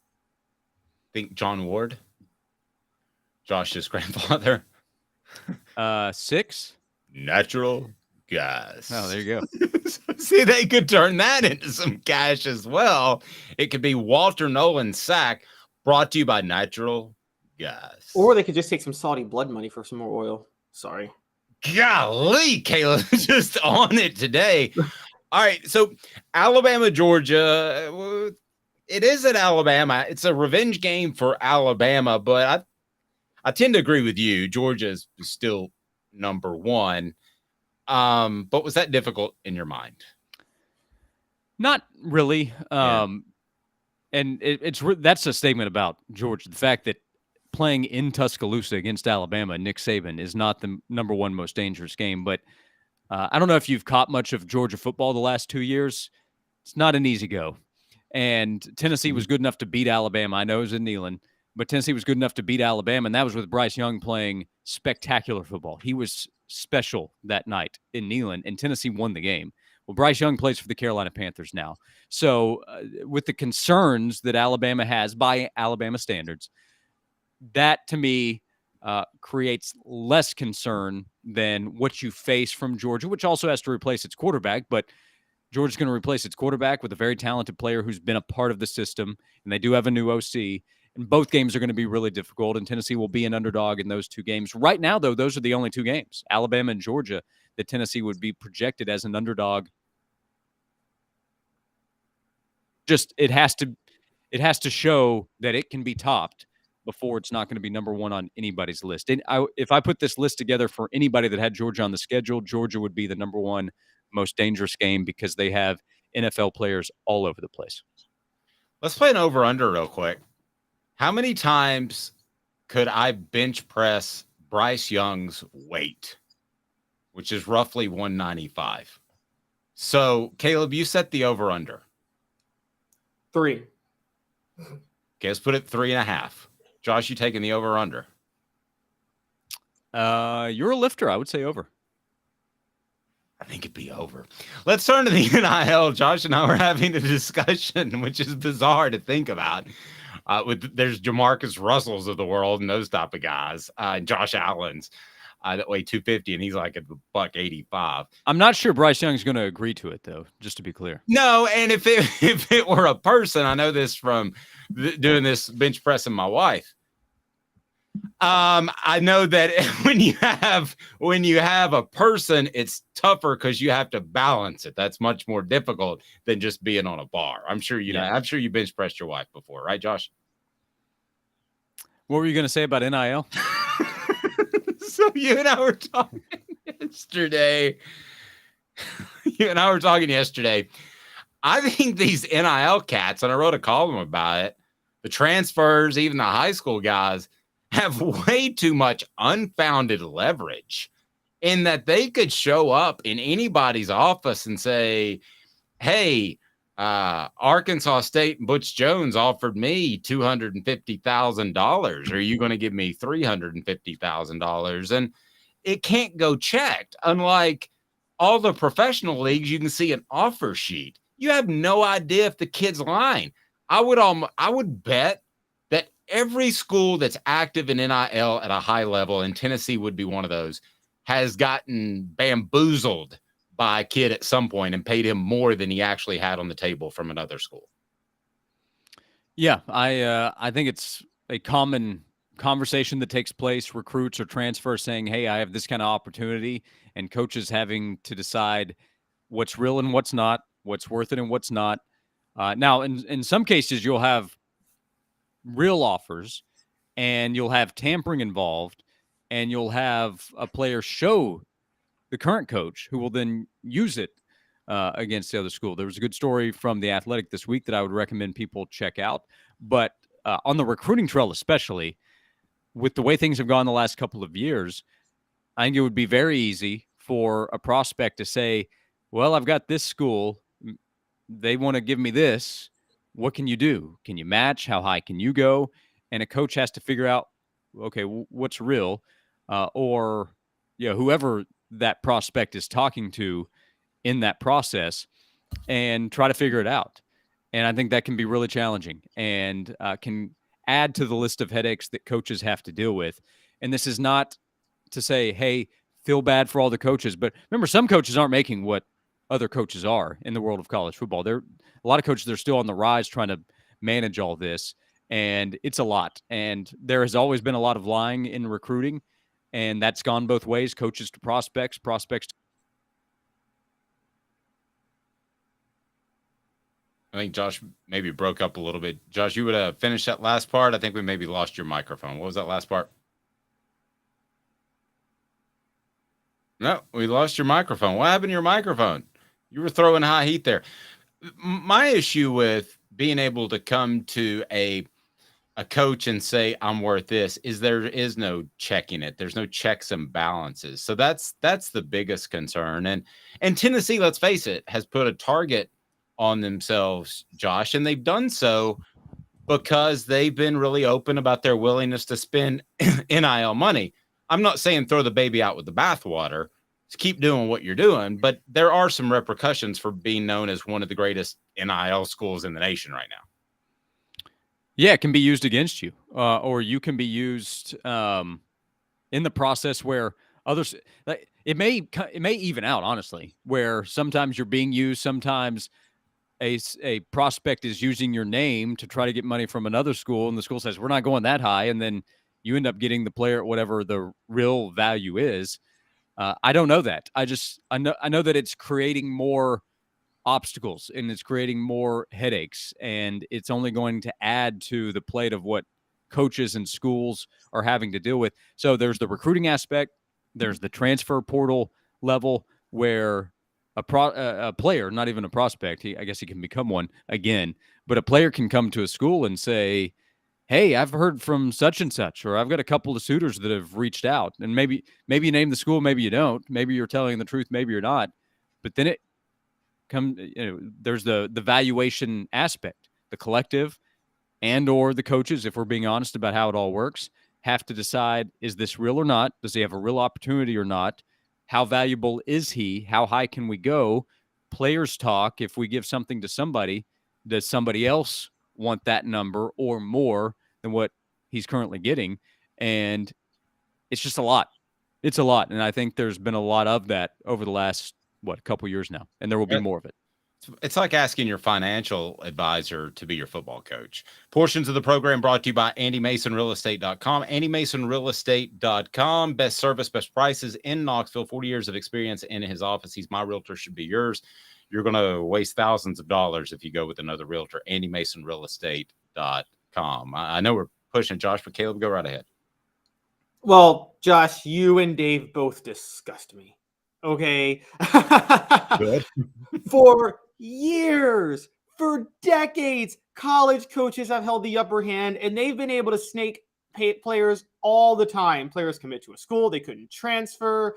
Think John Ward, Josh's grandfather. 6 natural gas. Oh, there you go. See, they could turn that into some cash as well. It could be Walter Nolan Sack, brought to you by Natural guys. Or they could just take some Saudi blood money for some more oil. Sorry. Golly, Caleb, just on it today. All right, so Alabama, Georgia. It is at Alabama. It's a revenge game for Alabama, but I tend to agree with you. Georgia is still number one. But was that difficult in your mind? Not really. And that's a statement about Georgia. The fact that playing in Tuscaloosa against Alabama, Nick Saban, is not the number one most dangerous game. But I don't know if you've caught much of Georgia football the last 2 years. It's not an easy go. And Tennessee was good enough to beat Alabama. I know it was in Neyland, but Tennessee was good enough to beat Alabama, and that was with Bryce Young playing spectacular football. He was special that night in Neyland, and Tennessee won the game. Well, Bryce Young plays for the Carolina Panthers now. So with the concerns that Alabama has by Alabama standards, that to me creates less concern than what you face from Georgia, which also has to replace its quarterback. But Georgia's going to replace its quarterback with a very talented player who's been a part of the system, and they do have a new OC. And both games are going to be really difficult, and Tennessee will be an underdog in those two games. Right now, though, those are the only two games, Alabama and Georgia, that Tennessee would be projected as an underdog. Just it has to show that it can be topped before it's not going to be number one on anybody's list. And if I put this list together for anybody that had Georgia on the schedule, Georgia would be the number one most dangerous game because they have NFL players all over the place. Let's play an over-under real quick. How many times could I bench press Bryce Young's weight, which is roughly 195? So, Caleb, you set the over-under. 3. Okay, let's put it 3.5. Josh, you taking the over-under? You're a lifter. I would say over. I think it'd be over. Let's turn to the NIL. Josh and I were having a discussion, which is bizarre to think about. There's Jamarcus Russells of the world and those type of guys, Josh Allen's that weigh 250, and he's like a $185. I'm not sure Bryce Young's going to agree to it, though. Just to be clear. No, and if it were a person, I know this from doing this bench pressing my wife. I know that when you have a person, it's tougher because you have to balance it. That's much more difficult than just being on a bar. I'm sure you know. I'm sure you bench pressed your wife before, right, Josh? What were you going to say about NIL? So you and I were talking yesterday. I think these NIL cats, and I wrote a column about it, the transfers, even the high school guys, have way too much unfounded leverage in that they could show up in anybody's office and say, hey, Arkansas State and Butch Jones offered me $250,000. Are you going to give me $350,000? And it can't go checked. Unlike all the professional leagues, you can see an offer sheet. You have no idea if the kid's lying. I would bet that every school that's active in NIL at a high level, and Tennessee would be one of those, has gotten bamboozled by a kid at some point and paid him more than he actually had on the table from another school. Yeah, I think it's a common conversation that takes place. Recruits or transfers saying, hey, I have this kind of opportunity, and coaches having to decide what's real and what's not, what's worth it and what's not. Now, in some cases, you'll have real offers and you'll have tampering involved, and you'll have a player show the current coach who will then use it against the other school. There was a good story from The Athletic this week that I would recommend people check out. But on the recruiting trail, especially with the way things have gone the last couple of years, I think it would be very easy for a prospect to say, well, I've got this school. They want to give me this. What can you do? Can you match? How high can you go? And a coach has to figure out, okay, what's real? Or whoever that prospect is talking to in that process, and try to figure it out. And I think that can be really challenging and can add to the list of headaches that coaches have to deal with. And this is not to say, hey, feel bad for all the coaches. But remember, some coaches aren't making what other coaches are in the world of college football. A lot of coaches, they're still on the rise trying to manage all this. and it's a lot. And there has always been a lot of lying in recruiting, and that's gone both ways, coaches to prospects, prospects to— I think Josh maybe broke up a little bit. Josh, you would have finished that last part. I think we maybe lost your microphone. What was that last part? No, we lost your microphone. What happened to your microphone? You were throwing high heat there. My issue with being able to come to a coach and say, I'm worth this, is there is no checking it. There's no checks and balances. So that's the biggest concern. And Tennessee, let's face it, has put a target on themselves, Josh, and they've done so because they've been really open about their willingness to spend NIL money. I'm not saying throw the baby out with the bathwater. Just keep doing what you're doing, but there are some repercussions for being known as one of the greatest NIL schools in the nation right now. Yeah, it can be used against you, or you can be used in the process where others. It may even out, honestly, where sometimes you're being used, sometimes a prospect is using your name to try to get money from another school, and the school says, we're not going that high, and then you end up getting the player at whatever the real value is. I don't know that. I know that it's creating more obstacles and it's creating more headaches, and it's only going to add to the plate of what coaches and schools are having to deal with. So there's the recruiting aspect, there's the transfer portal level where a player, not even a prospect, I guess he can become one again, but a player can come to a school and say, hey, I've heard from such and such, or I've got a couple of suitors that have reached out. And maybe you name the school, maybe you don't. Maybe you're telling the truth, maybe you're not. But then there's the valuation aspect. The collective and or the coaches, if we're being honest about how it all works, have to decide, is this real or not? Does he have a real opportunity or not? How valuable is he? How high can we go? Players talk. If we give something to somebody, does somebody else want that number or more than what he's currently getting? And it's just a lot. It's a lot. And I think there's been a lot of that over the last, couple years now. And there will be more of it. It's like asking your financial advisor to be your football coach. Portions of the program brought to you by AndyMasonRealEstate.com. AndyMasonRealEstate.com. Best service, best prices in Knoxville. 40 years of experience in his office. He's my realtor, should be yours. You're going to waste thousands of dollars if you go with another realtor. AndyMasonRealEstate.com. I know we're pushing Josh, but Caleb, go right ahead. Well, Josh, you and Dave both disgust me. Okay. Good. For years, for decades, college coaches have held the upper hand, and they've been able to snake pay players all the time. Players commit to a school, they couldn't transfer.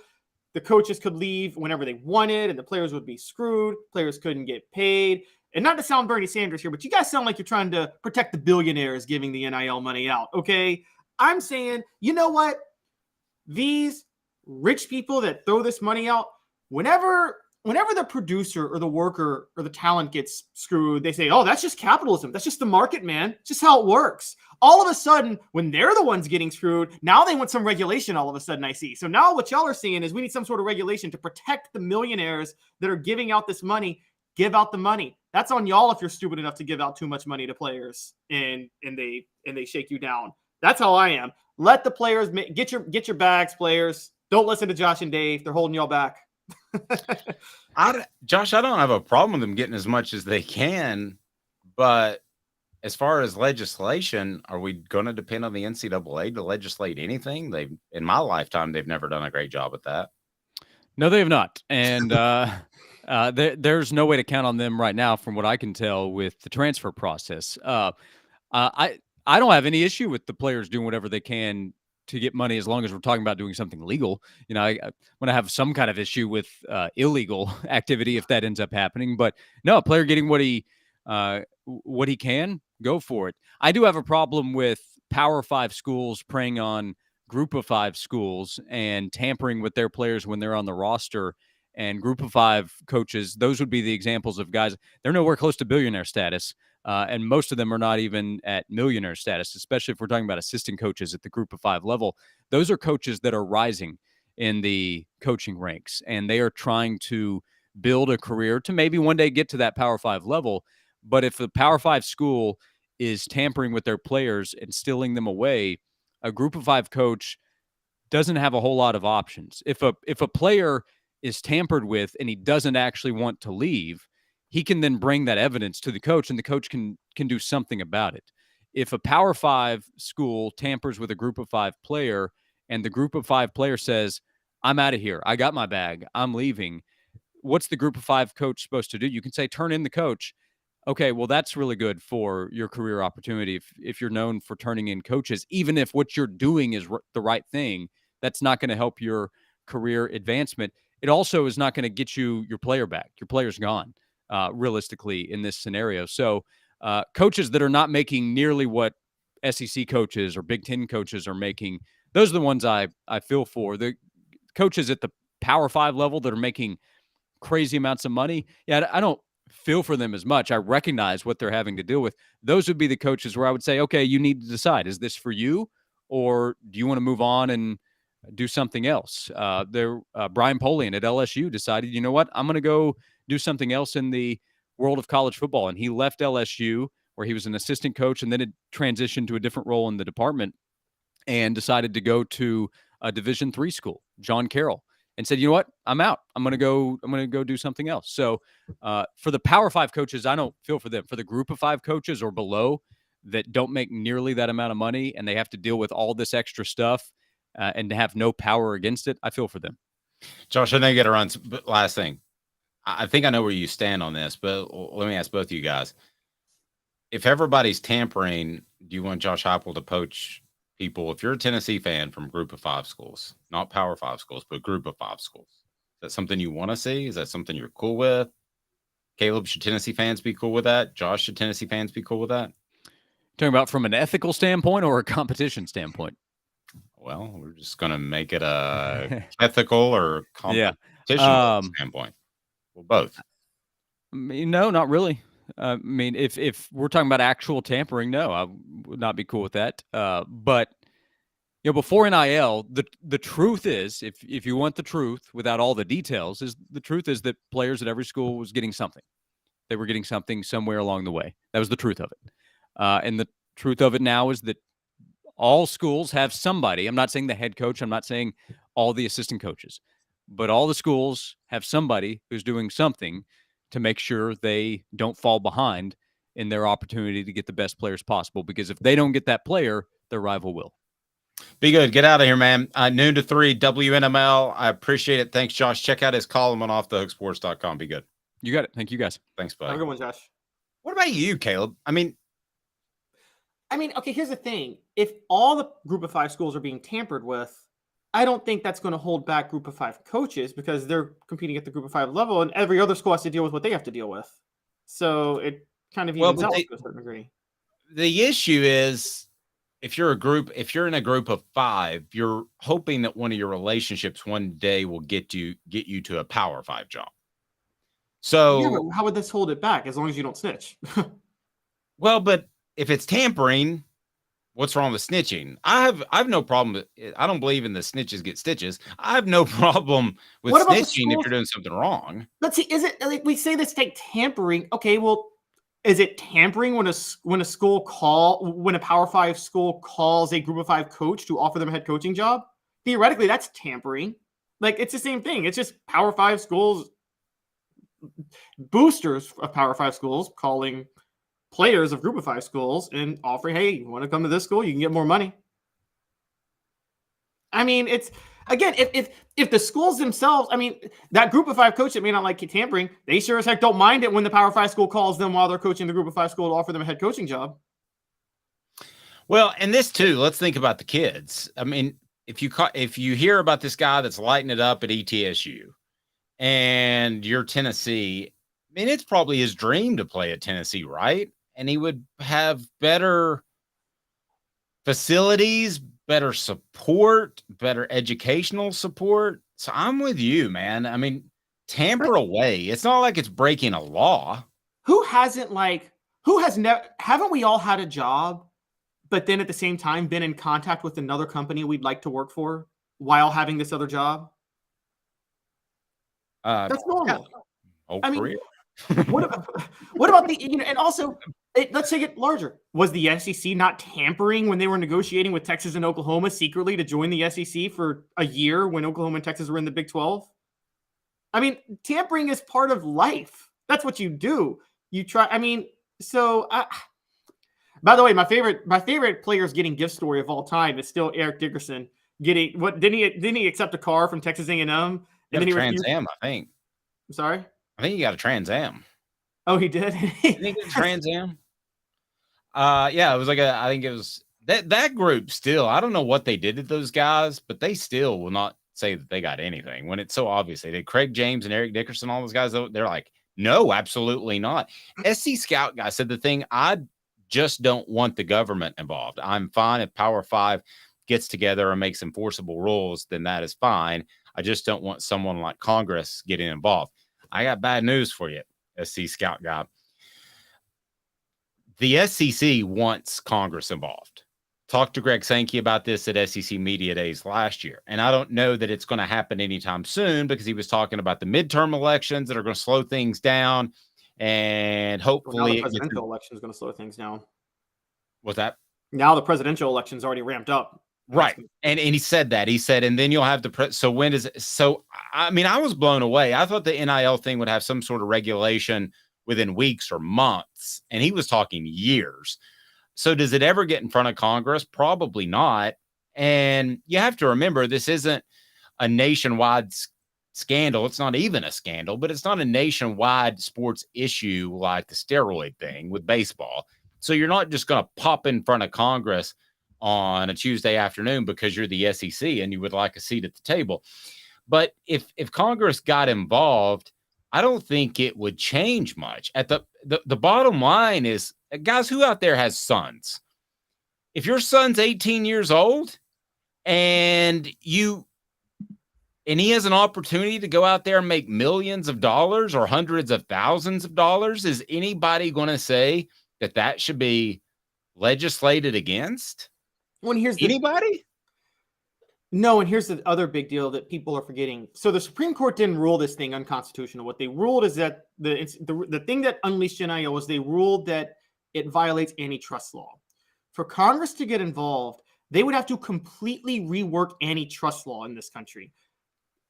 The coaches could leave whenever they wanted, and the players would be screwed. Players couldn't get paid. And not to sound Bernie Sanders here, but you guys sound like you're trying to protect the billionaires giving the NIL money out, okay? I'm saying, you know what? These rich people that throw this money out, whenever the producer or the worker or the talent gets screwed, they say, oh, that's just capitalism. That's just the market, man. It's just how it works. All of a sudden, when they're the ones getting screwed, now they want some regulation all of a sudden, I see. So now what y'all are seeing is we need some sort of regulation to protect the millionaires that are giving out this money. Give out the money. That's on y'all if you're stupid enough to give out too much money to players and they shake you down. That's how I am. Let the players get your bags, players. Don't listen to Josh and Dave. They're holding y'all back. Josh, I don't have a problem with them getting as much as they can, but as far as legislation, are we going to depend on the NCAA to legislate anything? In my lifetime, they've never done a great job at that. No, they have not. And there's no way to count on them right now, from what I can tell, with the transfer process. I don't have any issue with the players doing whatever they can to get money, as long as we're talking about doing something legal. You know, I'm going to have some kind of issue with illegal activity if that ends up happening. But no, a player getting what he can, go for it. I do have a problem with Power 5 schools preying on Group of 5 schools and tampering with their players when they're on the roster. And Group of 5 coaches, those would be the examples of guys. They're nowhere close to billionaire status. And most of them are not even at millionaire status, especially if we're talking about assistant coaches at the Group of 5 level. Those are coaches that are rising in the coaching ranks, and they are trying to build a career to maybe one day get to that Power 5 level. But if the Power 5 school is tampering with their players and stealing them away, a group of 5 coach doesn't have a whole lot of options. If a player is tampered with and he doesn't actually want to leave, he can then bring that evidence to the coach, and the coach can do something about it. If a Power 5 school tampers with a group of 5 player and the group of 5 player says, I'm out of here, I got my bag, I'm leaving, what's the group of 5 coach supposed to do? You can say, turn in the coach. Okay, well, that's really good for your career opportunity. If you're known for turning in coaches, even if what you're doing is the right thing, that's not going to help your career advancement. It also is not going to get you your player back. Your player's gone, realistically, in this scenario. So coaches that are not making nearly what SEC coaches or Big Ten coaches are making, those are the ones I feel for. The coaches at the Power 5 level that are making crazy amounts of money, yeah, I don't feel for them as much. I recognize what they're having to deal with. Those would be the coaches where I would say, okay, you need to decide, is this for you, or do you want to move on and do something else? Brian Polian at LSU decided, you know what, I'm going to go do something else in the world of college football. And he left LSU, where he was an assistant coach, and then it transitioned to a different role in the department and decided to go to a Division III school, John Carroll, and said, you know what, I'm out. I'm going to go do something else. So for the Power 5 coaches, I don't feel for them. For the group of 5 coaches or below that don't make nearly that amount of money and they have to deal with all this extra stuff and have no power against it, I feel for them. Josh, I know you got to run. But last thing, I think I know where you stand on this, but let me ask both of you guys. If everybody's tampering, do you want Josh Heupel to poach people? If you're a Tennessee fan from group of 5 schools, not Power 5 schools, but group of 5 schools, is that something you want to see? Is that something you're cool with? Caleb, should Tennessee fans be cool with that? Josh, should Tennessee fans be cool with that? Talking about from an ethical standpoint or a competition standpoint? Well, we're just going to make it a ethical or competition standpoint. Well, both. No, not really. I mean, if we're talking about actual tampering, no, I would not be cool with that. But you know, before NIL, the truth is, if you want the truth without all the details, is the truth is that players at every school was getting something. They were getting something somewhere along the way. That was the truth of it. And the truth of it now is that all schools have somebody. I'm not saying the head coach. I'm not saying all the assistant coaches, but all the schools have somebody who's doing something to make sure they don't fall behind in their opportunity to get the best players possible. Because if they don't get that player, their rival will. Be good. Get out of here, man. Noon to 3, WNML. I appreciate it. Thanks, Josh. Check out his column on offthehooksports.com. Be good. You got it. Thank you, guys. Thanks, buddy. Have a good one, Josh. What about you, Caleb? I mean, okay, here's the thing. If all the group of 5 schools are being tampered with, I don't think that's going to hold back group of 5 coaches because they're competing at the group of 5 level, and every other school has to deal with what they have to deal with. So it kind of evens out to a certain degree. The issue is if you're in a group of 5, you're hoping that one of your relationships one day will get you to a Power 5 job. So yeah, but how would this hold it back as long as you don't snitch? Well, but if it's tampering, what's wrong with snitching? I have no problem. I don't believe in the snitches get stitches. I have no problem with snitching if you're doing something wrong. But see, is it like we say this take tampering? Okay, well, is it tampering when a Power 5 school calls a group of 5 coach to offer them a head coaching job? Theoretically, that's tampering. Like it's the same thing. It's just Power 5 schools, boosters of Power 5 schools calling players of group of 5 schools and offering, hey, you want to come to this school? You can get more money. I mean, it's again, if the schools themselves, I mean, that group of 5 coach that may not like tampering, they sure as heck don't mind it when the Power 5 school calls them while they're coaching the group of 5 school to offer them a head coaching job. Well, and this too, let's think about the kids. I mean, if you hear about this guy that's lighting it up at ETSU and you're Tennessee, I mean, it's probably his dream to play at Tennessee, right? And he would have better facilities, better support, better educational support. So I'm with you, man. I mean, tamper away. It's not like it's breaking a law. Haven't we all had a job, but then at the same time been in contact with another company we'd like to work for while having this other job? That's normal. I mean, what about the, and also Let's take it larger. Was the SEC not tampering when they were negotiating with Texas and Oklahoma secretly to join the SEC for a year when Oklahoma and Texas were in the Big 12? I mean, tampering is part of life. That's what you do. You try. I mean, by the way, my favorite player's getting gift story of all time is still Eric Dickerson getting what? Didn't he accept a car from Texas A&M? And then he Trans Am, I think. I'm sorry. I think he got a Trans Am. Oh, he did. Didn't he get a Trans Am? Yeah, it was like I think it was that group still. I don't know what they did to those guys, but they still will not say that they got anything when it's so obvious. They did. Craig James and Eric Dickerson, all those guys, they're like, no, absolutely not. SC Scout guy said the thing, I just don't want the government involved. I'm fine if Power 5 gets together and makes enforceable rules, then that is fine. I just don't want someone like Congress getting involved. I got bad news for you, SC Scout guy. The SEC wants Congress involved. Talked to Greg Sankey about this at SEC Media Days last year. And I don't know that it's going to happen anytime soon because he was talking about the midterm elections that are going to slow things down. And hopefully the presidential election is going to slow things down. What's that? Now the presidential election's already ramped up. Right. And he said that. He said, and then you'll have so when does it? So, I mean, I was blown away. I thought the NIL thing would have some sort of regulation within weeks or months. And he was talking years. So does it ever get in front of Congress? Probably not. And you have to remember, this isn't a nationwide scandal. It's not even a scandal, but it's not a nationwide sports issue like the steroid thing with baseball. So you're not just going to pop in front of Congress on a Tuesday afternoon because you're the SEC and you would like a seat at the table. But if Congress got involved, I don't think it would change much. At the bottom line is, guys, who out there has sons? If your son's 18 years old and he has an opportunity to go out there and make millions of dollars or hundreds of thousands of dollars, is anybody going to say that should be legislated against? Anybody? No, and here's the other big deal that people are forgetting. So the Supreme Court didn't rule this thing unconstitutional. What they ruled is that the thing that unleashed NIL was they ruled that it violates antitrust law. For Congress to get involved, they would have to completely rework antitrust law in this country.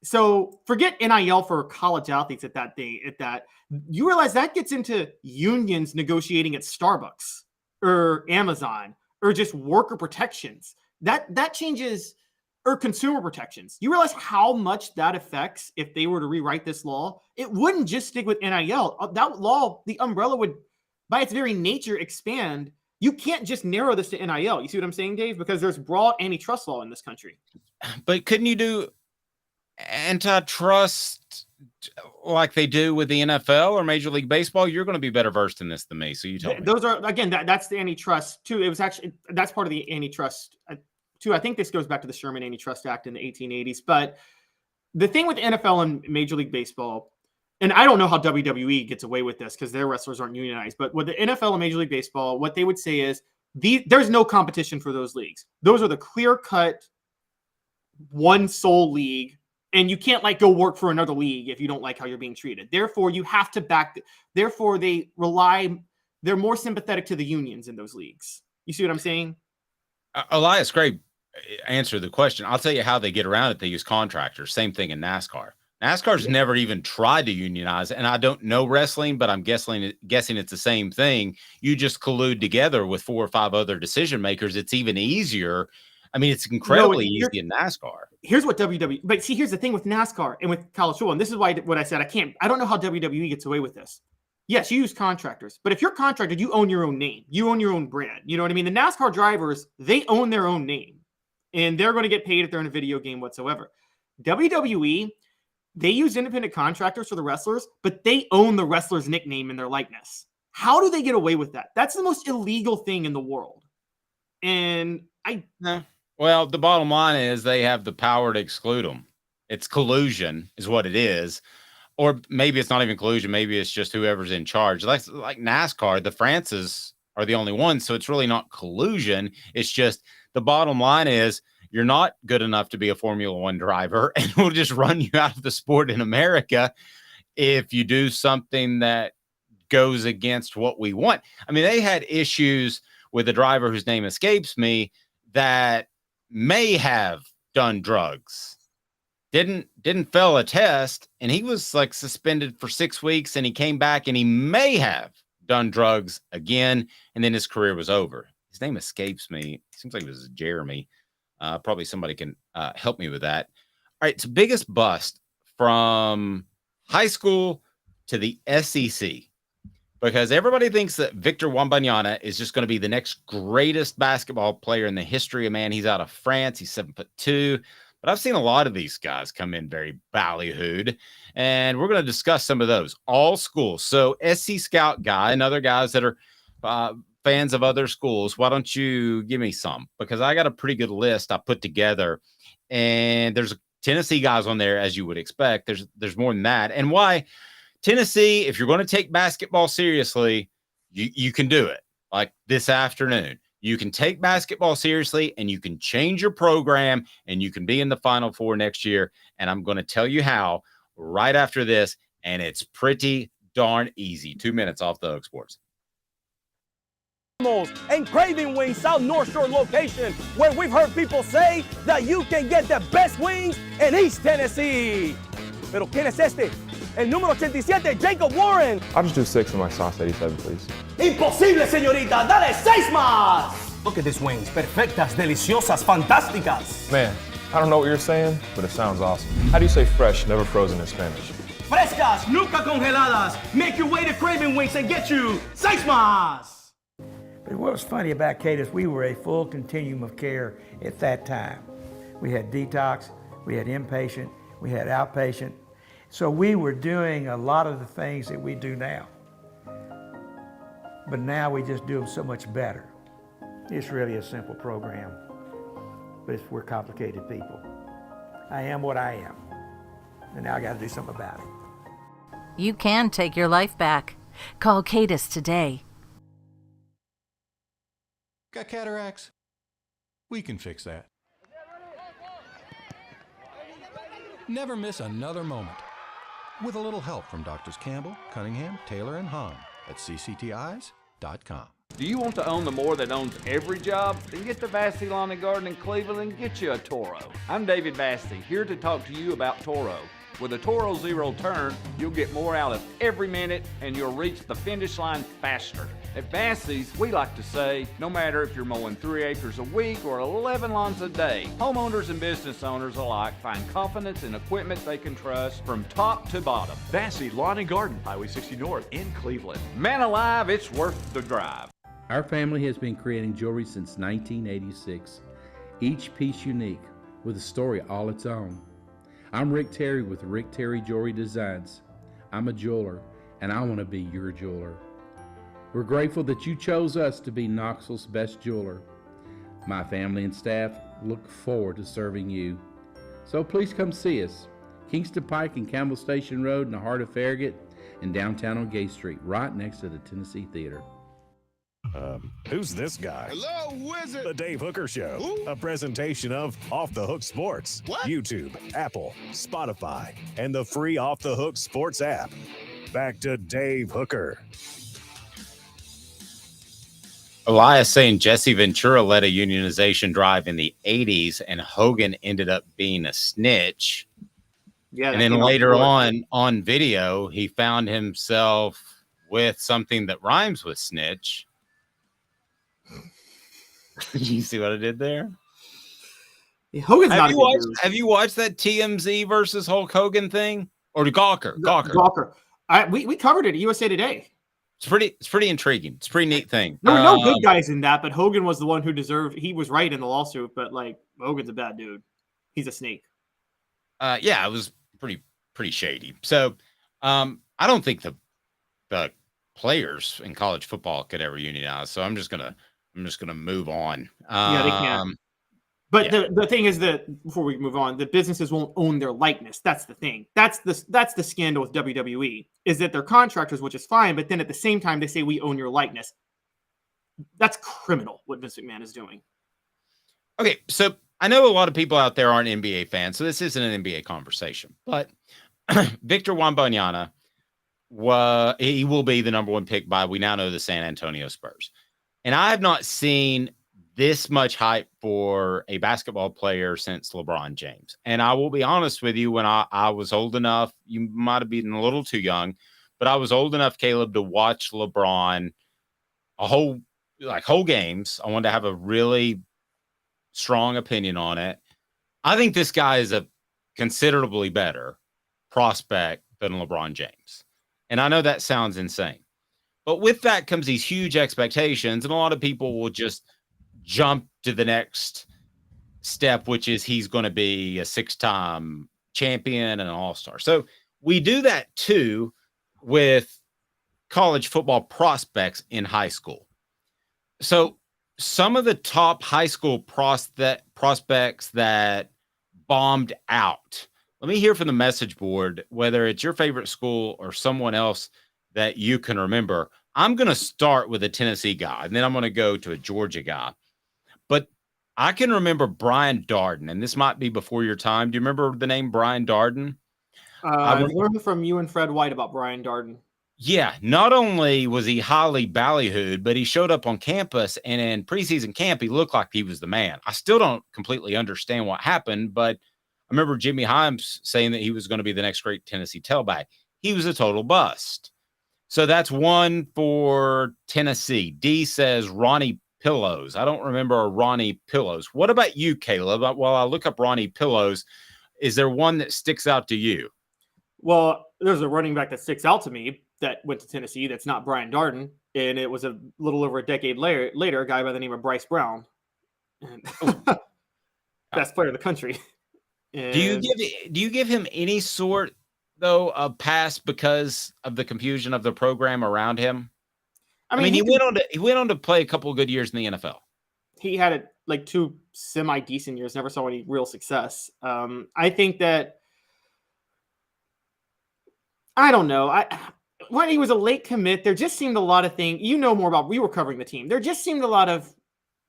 So forget NIL for college athletes at that. You realize that gets into unions negotiating at Starbucks or Amazon or just worker protections. That changes, or consumer protections. You realize how much that affects if they were to rewrite this law? It wouldn't just stick with NIL. That law, the umbrella would, by its very nature, expand. You can't just narrow this to NIL. You see what I'm saying, Dave? Because there's broad antitrust law in this country. But couldn't you do antitrust like they do with the NFL or Major League Baseball? You're going to be better versed in this than me. So you tell me. Those are, again, that's the antitrust too. It was actually, that's part of the antitrust too. I think this goes back to the Sherman Antitrust Act in the 1880s. But the thing with NFL and Major League Baseball, and I don't know how WWE gets away with this because their wrestlers aren't unionized, but with the NFL and Major League Baseball, what they would say is there's no competition for those leagues. Those are the clear-cut, one sole league, and you can't go work for another league if you don't like how you're being treated. Therefore, you have to therefore they're more sympathetic to the unions in those leagues. You see what I'm saying? Elias Gray answered the question. I'll tell you how they get around it. They use contractors. Same thing in NASCAR. NASCAR's never even tried to unionize, and I don't know wrestling, but I'm guessing it's the same thing. You just collude together with 4 or 5 other decision makers. It's even easier. I mean, it's incredibly easy in NASCAR. Here's what WWE, but see, here's the thing with NASCAR and with college football, and this is why what I said, I don't know how WWE gets away with this. Yes, you use contractors, but if you're contracted, you own your own name. You own your own brand. You know what I mean? The NASCAR drivers, they own their own name, and they're going to get paid if they're in a video game whatsoever. WWE, they use independent contractors for the wrestlers, but they own the wrestler's nickname and their likeness. How do they get away with that? That's the most illegal thing in the world. And well, the bottom line is they have the power to exclude them. It's collusion is what it is. Or maybe it's not even collusion. Maybe it's just whoever's in charge. Like NASCAR, the Frances are the only ones. So it's really not collusion. It's just the bottom line is you're not good enough to be a Formula One driver, and we'll just run you out of the sport in America if you do something that goes against what we want. I mean, they had issues with a driver whose name escapes me that may have done drugs. Didn't fail a test, and he was like suspended for 6 weeks, and he came back and he may have done drugs again, and then his career was over. His name escapes me. Seems like it was Jeremy. Probably somebody can help me with that. All right, so biggest bust from high school to the SEC, because everybody thinks that Victor Wembanyama is just going to be the next greatest basketball player in the history of man. He's out of France. He's 7'2". But I've seen a lot of these guys come in very ballyhooed, and we're going to discuss some of those. All schools. So SC Scout guy and other guys that are fans of other schools, why don't you give me some? Because I got a pretty good list I put together, and there's Tennessee guys on there, as you would expect. There's more than that. And why Tennessee, if you're going to take basketball seriously, you can do it. Like this afternoon. You can take basketball seriously, and you can change your program, and you can be in the Final Four next year. And I'm going to tell you how right after this, and it's pretty darn easy. 2 minutes off the Hook Sports. And Craving Wings South North Shore location, where we've heard people say that you can get the best wings in East Tennessee. Pero ¿quién es este? El número 87, Jacob Warren. I'll just do 6 of my sauce 87, please. Imposible, señorita. Dale 6 más. Look at these wings. Perfectas, deliciosas, fantásticas. Man, I don't know what you're saying, but it sounds awesome. How do you say fresh, never frozen in Spanish? Frescas, nunca congeladas. Make your way to Craving Wings and get you 6 más. But what was funny about Cadis, we were a full continuum of care at that time. We had detox, we had inpatient, we had outpatient. So we were doing a lot of the things that we do now. But now we just do them so much better. It's really a simple program, but we're complicated people. I am what I am, and now I got to do something about it. You can take your life back. Call Cadis today. Got cataracts? We can fix that. Never miss another moment. With a little help from Doctors Campbell, Cunningham, Taylor, and Hahn at cctis.com. Do you want to own the more that owns every job? Then get to Vassey Lawn and Garden in Cleveland and get you a Toro. I'm David Vassey, here to talk to you about Toro. With a Toro Zero Turn, you'll get more out of every minute and you'll reach the finish line faster. At Vassey's, we like to say, no matter if you're mowing 3 acres a week or 11 lawns a day, homeowners and business owners alike find confidence in equipment they can trust from top to bottom. Vassey Lawn and Garden, Highway 60 North in Cleveland. Man alive, it's worth the drive. Our family has been creating jewelry since 1986, each piece unique with a story all its own. I'm Rick Terry with Rick Terry Jewelry Designs. I'm a jeweler, and I want to be your jeweler. We're grateful that you chose us to be Knoxville's best jeweler. My family and staff look forward to serving you. So please come see us. Kingston Pike and Campbell Station Road in the heart of Farragut, and downtown on Gay Street, right next to the Tennessee Theater. Who's this guy? Hello, wizard. The Dave Hooker Show. Who? A presentation of Off the Hook Sports. What? YouTube, Apple, Spotify, and the free Off the Hook Sports app. Back to Dave Hooker. Elias saying Jesse Ventura led a unionization drive in the 80s, and Hogan ended up being a snitch. Yeah, and then later on video, he found himself with something that rhymes with snitch. You see what I did there? Yeah, Hogan's have you watched that TMZ versus Hulk Hogan thing? Or Gawker? Gawker. We covered it at USA Today. It's pretty intriguing. It's a pretty neat thing. There were no good guys in that, but Hogan was the one who deserved. He was right in the lawsuit, but like Hogan's a bad dude. He's a snake. Yeah, it was pretty shady. So I don't think the players in college football could ever unionize. So I'm just gonna move on. Yeah, they can. But the thing is that before we move on, the businesses won't own their likeness. That's the thing. That's the scandal with WWE, is that they're contractors, which is fine. But then at the same time, they say we own your likeness. That's criminal what Vince McMahon is doing. Okay, so I know a lot of people out there aren't NBA fans, so this isn't an NBA conversation. But Victor Wembanyama, he will be the number one pick by, we now know, the San Antonio Spurs. And I have not seen this much hype for a basketball player since LeBron James. And I will be honest with you, when I was old enough, you might have been a little too young, but I was old enough, Caleb, to watch LeBron whole games. I wanted to have a really strong opinion on it. I think this guy is a considerably better prospect than LeBron James. And I know that sounds insane, but with that comes these huge expectations, and a lot of people will just jump to the next step, which is he's going to be a 6-time champion and an all-star. So we do that too with college football prospects in high school. So some of the top high school prospects that bombed out. Let me hear from the message board, whether it's your favorite school or someone else that you can remember. I'm going to start with a Tennessee guy, and then I'm going to go to a Georgia guy. But I can remember Brian Darden, and this might be before your time. Do you remember the name Brian Darden? I've learned from you and Fred White about Brian Darden. Yeah, not only was he highly ballyhooed, but he showed up on campus, and in preseason camp, he looked like he was the man. I still don't completely understand what happened, but I remember Jimmy Himes saying that he was going to be the next great Tennessee tailback. He was a total bust. So that's one for Tennessee. D says Ronnie Pillows. I don't remember a Ronnie Pillows. What about you, Caleb? While I look up Ronnie Pillows, is there one that sticks out to you? Well, there's a running back that sticks out to me that went to Tennessee that's not Brian Darden, and it was a little over a decade later, a guy by the name of Bryce Brown, and best player in the country. And do you give him any sort, though, of pass because of the confusion of the program around him? I mean, he went on to play a couple of good years in the NFL. He had like 2 semi-decent years, never saw any real success. I think that, I don't know. When he was a late commit, there just seemed a lot of things. You know more about. We were covering the team. There just seemed a lot of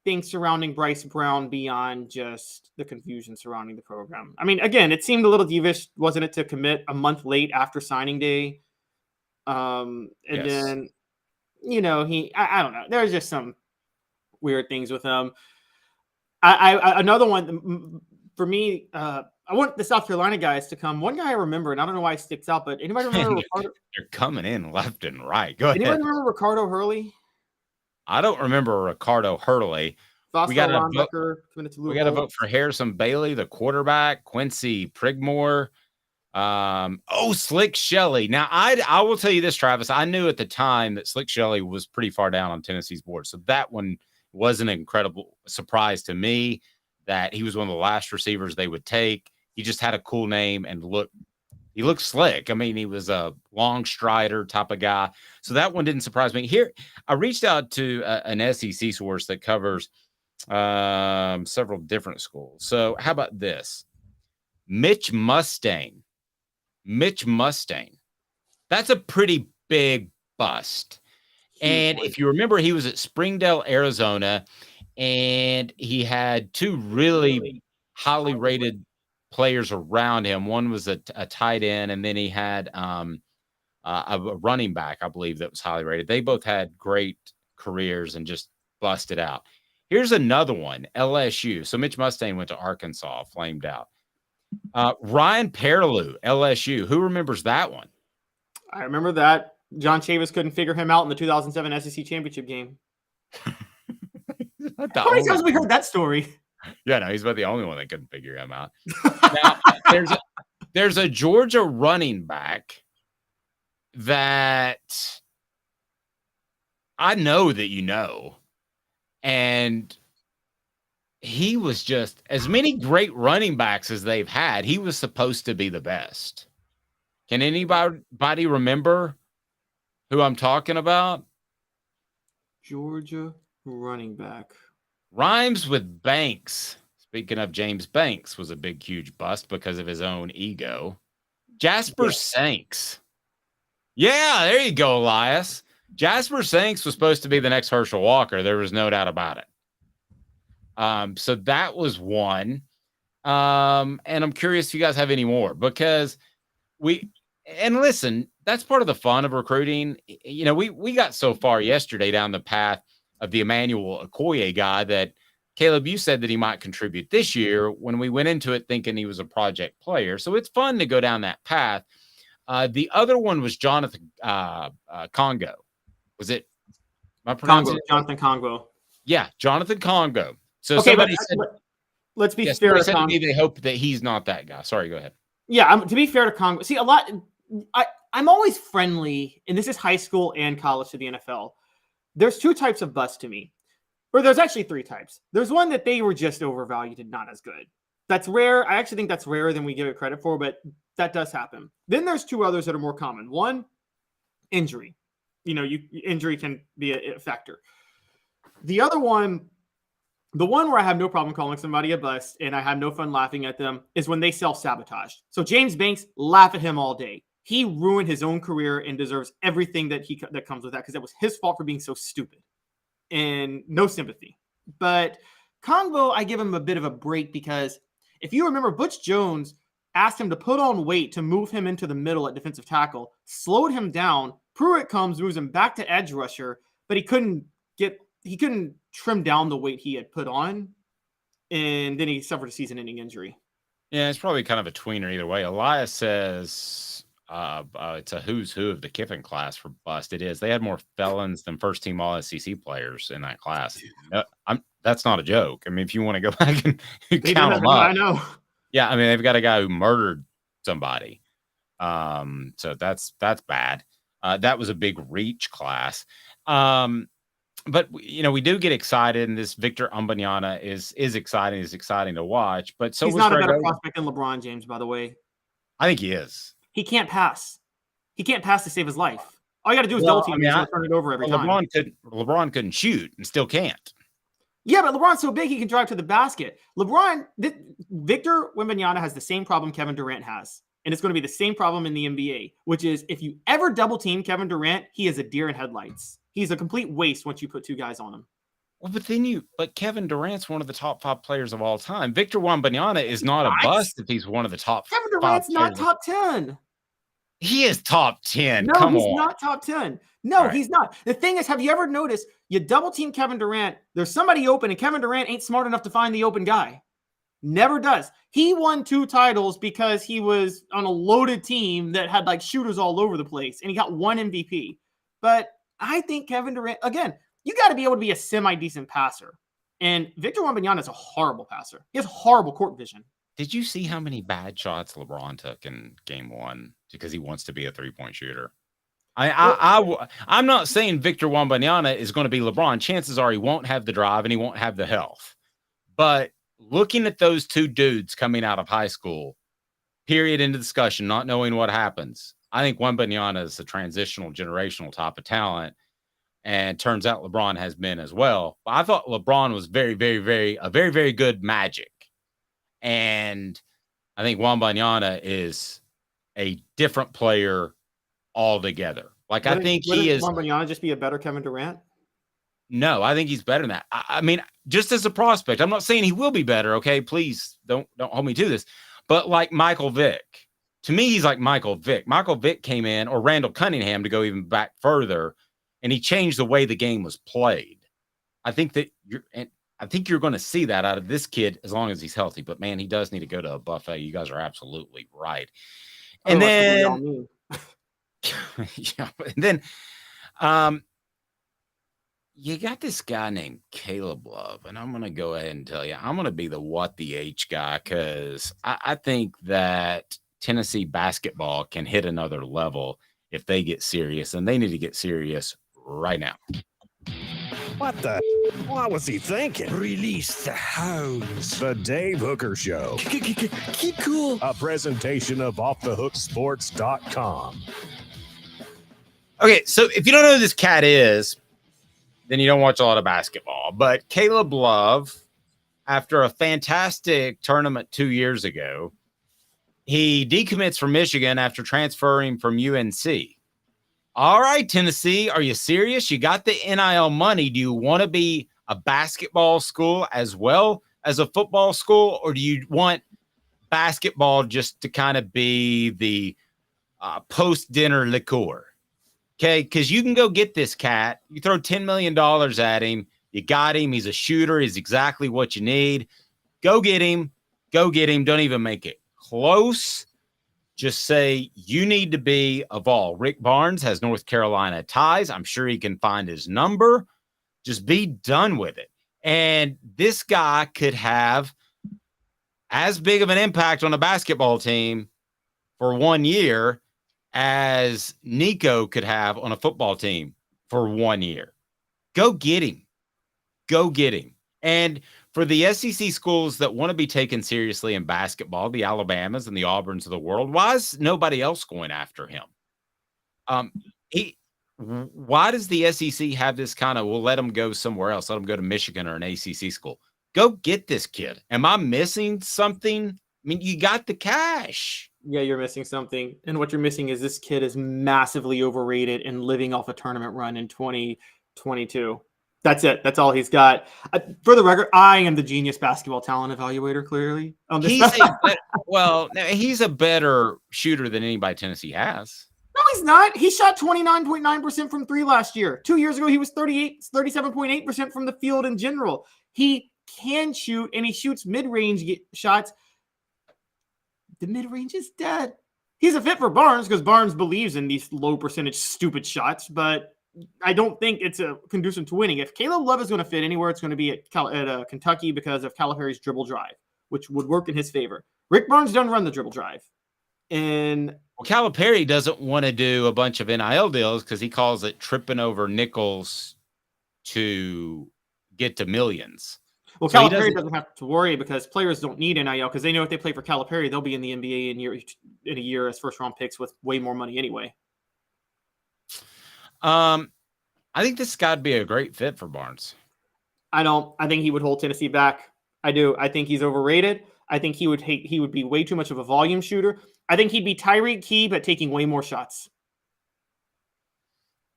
things surrounding Bryce Brown beyond just the confusion surrounding the program. I mean, again, it seemed a little devious, wasn't it, to commit a month late after signing day? And Yes. then, you know, I don't know. There's just some weird things with him. Another one for me. I want the South Carolina guys to come. One guy I remember, and I don't know why it sticks out, but anybody remember Ricardo? They're coming in left and right. Go ahead. Anybody remember Ricardo Hurley? I don't remember Ricardo Hurley. We got to vote for Harrison Bailey, the quarterback, Quincy Prigmore. Slick Shelley. Now, I will tell you this, Travis. I knew at the time that Slick Shelley was pretty far down on Tennessee's board. So that one was an incredible surprise to me, that he was one of the last receivers they would take. He just had a cool name and he looked slick. I mean, he was a long strider type of guy. So that one didn't surprise me. Here, I reached out to an SEC source that covers several different schools. So how about this? Mitch Mustang. That's a pretty big bust. And if you remember, he was at Springdale, Arizona, and he had 2 really highly rated players around him. One was a tight end, and then he had a running back, I believe, that was highly rated. They both had great careers and just busted out. Here's another one, LSU. So Mitch Mustang went to Arkansas, flamed out. Ryan Perlew, LSU. Who remembers that one? I remember that. John Chavis couldn't figure him out in the 2007 SEC championship game. How many times have we heard that story? Yeah, no, he's about the only one that couldn't figure him out. Now, there's a Georgia running back that I know that you know, and he was just, as many great running backs as they've had, he was supposed to be the best. Can anybody remember who I'm talking about? Georgia running back. Rhymes with Banks. Speaking of James Banks, was a big, huge bust because of his own ego. Jasper Sanks. Yeah, there you go, Elias. Jasper Sanks was supposed to be the next Herschel Walker. There was no doubt about it. So that was one. And I'm curious if you guys have any more, because And listen, that's part of the fun of recruiting. You know, we got so far yesterday down the path of the Emmanuel Okoye guy that Caleb, you said that he might contribute this year when we went into it thinking he was a project player. So it's fun to go down that path. The other one was Jonathan Congo. Was it? Am I pronouncing it? Jonathan Congo. Yeah, Jonathan Congo. So okay, somebody said, let's be yes, fair. Said to me they hope that he's not that guy. Sorry, go ahead. Yeah, to be fair to Congo, see a lot. I'm always friendly, and this is high school and college to the NFL. There's two types of bust to me, or there's actually three types. There's one that they were just overvalued and not as good. That's rare. I actually think that's rarer than we give it credit for, but that does happen. Then there's two others that are more common. One, injury. You know, injury can be a factor. The other one, the one where I have no problem calling somebody a bust and I have no fun laughing at them, is when they self-sabotage. So James Banks, laugh at him all day. He ruined his own career and deserves everything that comes with that, because it was his fault for being so stupid. And no sympathy. But Congo, I give him a bit of a break, because if you remember, Butch Jones asked him to put on weight to move him into the middle at defensive tackle, slowed him down. Pruitt comes, moves him back to edge rusher, but he couldn't trim down the weight he had put on, and then he suffered a season-ending injury. Yeah, it's probably kind of a tweener either way. Elias says it's a who's who of the Kiffin class for bust. It is. They had more felons than first-team All-SEC players in that class. That's not a joke. I mean, if you want to go back and count them up. I know. Yeah, I mean, they've got a guy who murdered somebody. So that's bad. That was a big reach class. But you know, we do get excited, and this Victor Umbanyana is exciting. Is exciting to watch. But so he's not a better prospect than LeBron James, by the way. I think he is. He can't pass. He can't pass to save his life. All you got to do is double team him and turn it over every time. LeBron couldn't shoot and still can't. Yeah, but LeBron's so big he can drive to the basket. Victor Wembanyama has the same problem Kevin Durant has. And it's going to be the same problem in the NBA, which is if you ever double team Kevin Durant, he is a deer in headlights. He's a complete waste once you put two guys on him. Well, but Kevin Durant's one of the top 5 players of all time. Victor Wembanyama is not a bust if he's one of the top 5. Kevin Durant's not top 10. He is top 10. No, Come he's on. not top 10. No, right. He's not. The thing is, have you ever noticed you double team Kevin Durant, there's somebody open, and Kevin Durant ain't smart enough to find the open guy. Never does. He won 2 titles because he was on a loaded team that had like shooters all over the place, and he got 1 MVP. But I think Kevin Durant, again, you got to be able to be a semi-decent passer. And Victor Wembanyama is a horrible passer. He has horrible court vision. Did you see how many bad shots LeBron took in game 1 because he wants to be a 3-point shooter? I'm not saying Victor Wembanyama is going to be LeBron. Chances are he won't have the drive and he won't have the health. But looking at those two dudes coming out of high school, period, into discussion, not knowing what happens, I think Wembanyama is a transitional, generational type of talent, and turns out LeBron has been as well. But I thought LeBron was very, very good Magic, and I think Wembanyama is a different player altogether. Like I think he is. Wembanyama just be a better Kevin Durant? No, I think he's better than that. I mean, just as a prospect, I'm not saying he will be better. Okay, please don't hold me to this. But like Michael Vick, to me, he's like Michael Vick. Michael Vick came in, or Randall Cunningham to go even back further, and he changed the way the game was played. I think you're going to see that out of this kid as long as he's healthy. But man, he does need to go to a buffet. You guys are absolutely right. And then, yeah, and then, you got this guy named Caleb Love, and I'm going to go ahead and tell you, I'm going to be the what the H guy, because I think that Tennessee basketball can hit another level if they get serious, and they need to get serious right now. What the? What was he thinking? Release the hounds. The Dave Hooker Show. Keep cool. A presentation of OffTheHookSports.com. Okay, so if you don't know who this cat is, then you don't watch a lot of basketball. But Caleb Love, after a fantastic tournament 2 years ago, he decommits from Michigan after transferring from UNC. All right, Tennessee, are you serious? You got the NIL money. Do you want to be a basketball school as well as a football school, or do you want basketball just to kind of be the post-dinner liqueur. Okay, because you can go get this cat. You throw $10 million at him. You got him. He's a shooter. He's exactly what you need. Go get him. Go get him. Don't even make it close. Just say you need to be a Vol. Rick Barnes has North Carolina ties. I'm sure he can find his number. Just be done with it. And this guy could have as big of an impact on a basketball team for 1 year as Nico could have on a football team for 1 year. Go get him. Go get him. And for the SEC schools that want to be taken seriously in basketball, the Alabamas and the Auburns of the world, why is nobody else going after him? Why does the SEC have this kind of, we'll let him go somewhere else, let him go to Michigan or an ACC school? Go get this kid. Am I missing something? I mean, you got the cash. Yeah, you're missing something. And what you're missing is this kid is massively overrated and living off a tournament run in 2022. That's it. That's all he's got. For the record, I am the genius basketball talent evaluator, clearly. He's a better shooter than anybody Tennessee has. No, he's not. He shot 29.9% from three last year. 2 years ago, he was 37.8% from the field in general. He can shoot, and he shoots mid-range shots. The mid-range is dead. He's a fit for Barnes because Barnes believes in these low percentage stupid shots, but I don't think it's a conducive to winning. If Caleb Love is going to fit anywhere, it's going to be at Kentucky because of Calipari's dribble drive, which would work in his favor. Rick Barnes doesn't run the dribble drive. And Calipari doesn't want to do a bunch of NIL deals because he calls it tripping over nickels to get to millions. Well, so Calipari doesn't have to worry because players don't need NIL because they know if they play for Calipari, they'll be in the NBA in a year as first-round picks with way more money anyway. I think this guy would be a great fit for Barnes. I don't. I think he would hold Tennessee back. I do. I think he's overrated. I think he would be way too much of a volume shooter. I think he'd be Tyreek Key, but taking way more shots.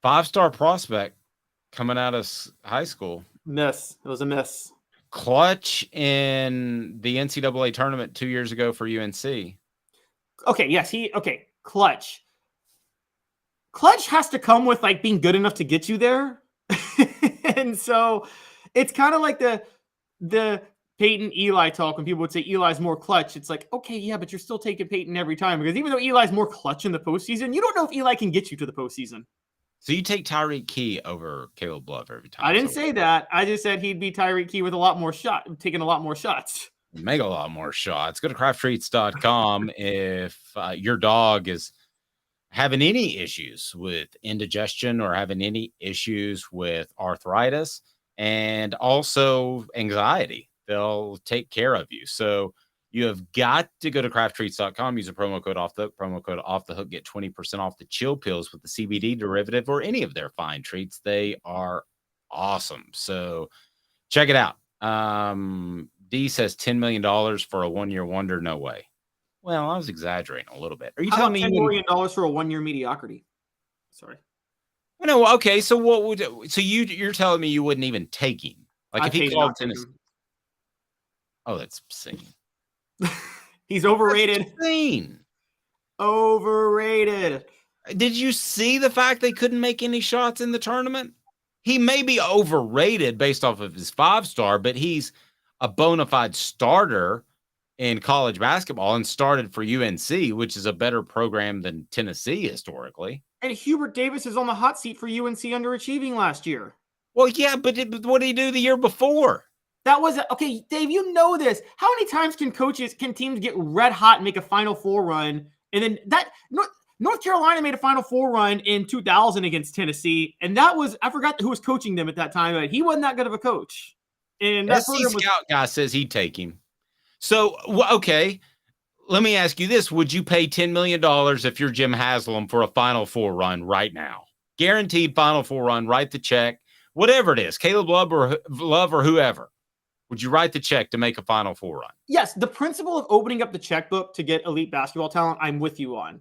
5-star prospect coming out of high school. Miss. It was a miss. Clutch in the NCAA tournament 2 years ago for UNC. Okay, yes, clutch. Clutch has to come with like being good enough to get you there. And so it's kind of like the Peyton Eli talk when people would say Eli's more clutch. It's like, okay, yeah, but you're still taking Peyton every time because even though Eli's more clutch in the postseason, you don't know if Eli can get you to the postseason. So you take Tyreek Key over Caleb Love every time. I didn't say that. I just said he'd be Tyreek Key with taking a lot more shots. Make a lot more shots. Go to crafttreats.com if your dog is having any issues with indigestion or having any issues with arthritis and also anxiety. They'll take care of you. So you have got to go to crafttreats.com, use a promo code off the hook, get 20% off the chill pills with the CBD derivative or any of their fine treats. They are awesome. So check it out. D says $10 million for a 1 year wonder. No way. Well, I was exaggerating a little bit. Are you telling me $10 million for a 1 year mediocrity? Sorry. No. Okay. So you're telling me you wouldn't even take him? Like if he called Tennessee. Oh, that's obscene. He's overrated. That's obscene. Overrated. Did you see the fact they couldn't make any shots in the tournament? He may be overrated based off of his 5-star, but he's a bona fide starter in college basketball and started for UNC, which is a better program than Tennessee historically. And Hubert Davis is on the hot seat for UNC underachieving last year. Well, yeah, but what did he do the year before? That was okay, Dave. You know this. How many times can teams get red hot and make a Final Four run, and then North Carolina made a Final Four run in 2000 against Tennessee, and that was I forgot who was coaching them at that time, but he wasn't that good of a coach. And that scout guy says he'd take him. So okay, let me ask you this: would you pay $10 million if you're Jim Haslam for a Final Four run right now? Guaranteed Final Four run. Write the check, whatever it is, Caleb Love or whoever. Would you write the check to make a Final Four run? Yes, the principle of opening up the checkbook to get elite basketball talent, I'm with you on.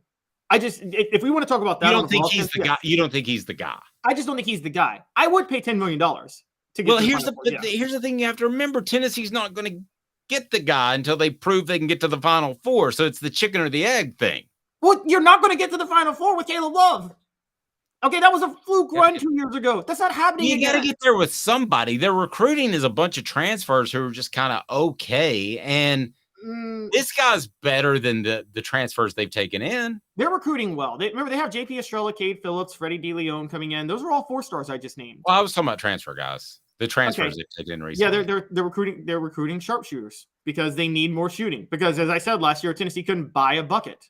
If we want to talk about that, you don't think he's the guy. You don't think he's the guy. I just don't think he's the guy. I would pay $10 million to get. Well, here's the thing you have to remember: Tennessee's not going to get the guy until they prove they can get to the Final Four. So it's the chicken or the egg thing. Well, you're not going to get to the Final Four with Caleb Love. Okay, that was a fluke run 2 years ago. That's not happening You again. got to get there with somebody. Their recruiting is a bunch of transfers who are just kind of okay. And this guy's better than the transfers they've taken in. They're recruiting well. Remember, they have JP Estrella, Cade Phillips, Freddie DeLeon coming in. Those are all 4-stars I just named. Well, I was talking about transfer guys. The transfers they've taken in recently. Yeah, they're recruiting. They're recruiting sharpshooters because they need more shooting. Because as I said last year, Tennessee couldn't buy a bucket.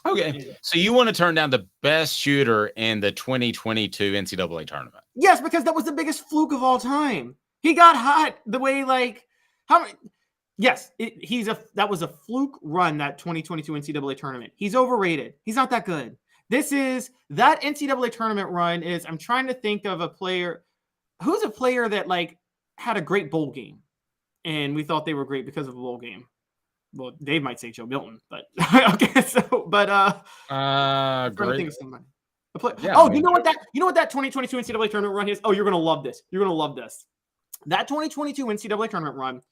Okay, so you want to turn down the best shooter in the 2022 NCAA tournament? Yes, because that was the biggest fluke of all time. He got hot the way how many? Yes, that was a fluke run, that 2022 NCAA tournament. He's overrated. He's not that good. That NCAA tournament run is. I'm trying to think of a player. Who's a player that had a great bowl game, and we thought they were great because of a bowl game? Well, Dave might say Joe Milton, but okay. So, trying to think of somebody. You know what that 2022 NCAA tournament run is? Oh, you're gonna love this. You're gonna love this. That 2022 NCAA tournament run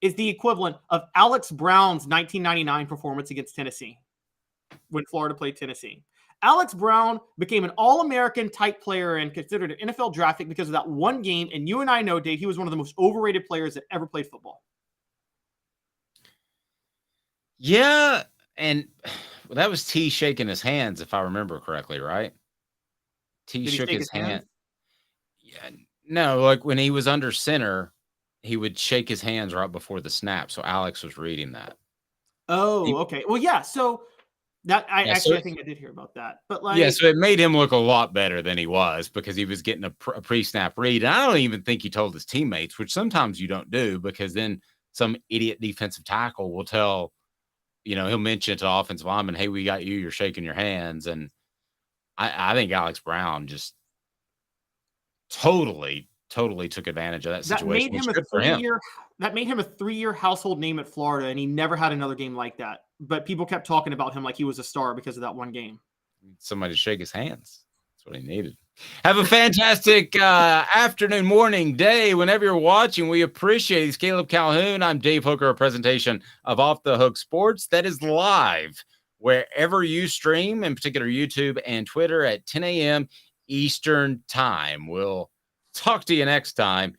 is the equivalent of Alex Brown's 1999 performance against Tennessee when Florida played Tennessee. Alex Brown became an All-American type player and considered an NFL draft pick because of that one game. And you and I know, Dave, he was one of the most overrated players that ever played football. Yeah, and that was T shaking his hands, if I remember correctly, right? T shook his hand. Yeah, no, like when he was under center, he would shake his hands right before the snap. So Alex was reading that. Oh, okay. Well, yeah. So that I think I did hear about that. But so it made him look a lot better than he was because he was getting a pre-snap read. And I don't even think he told his teammates, which sometimes you don't do, because then some idiot defensive tackle will tell, he'll mention to the offensive lineman, hey, we got you, you're shaking your hands. And I think Alex Brown just totally took advantage of that situation. That made him a 3-year household name at Florida, and he never had another game like that. But people kept talking about him like he was a star because of that one game. Somebody to shake his hands. That's what he needed. Have a fantastic afternoon, morning, day, whenever you're watching. We appreciate it. It's Caleb Calhoun. I'm Dave Hooker, a presentation of Off the Hook Sports that is live wherever you stream, in particular YouTube and Twitter at 10 a.m. Eastern Time. We'll talk to you next time.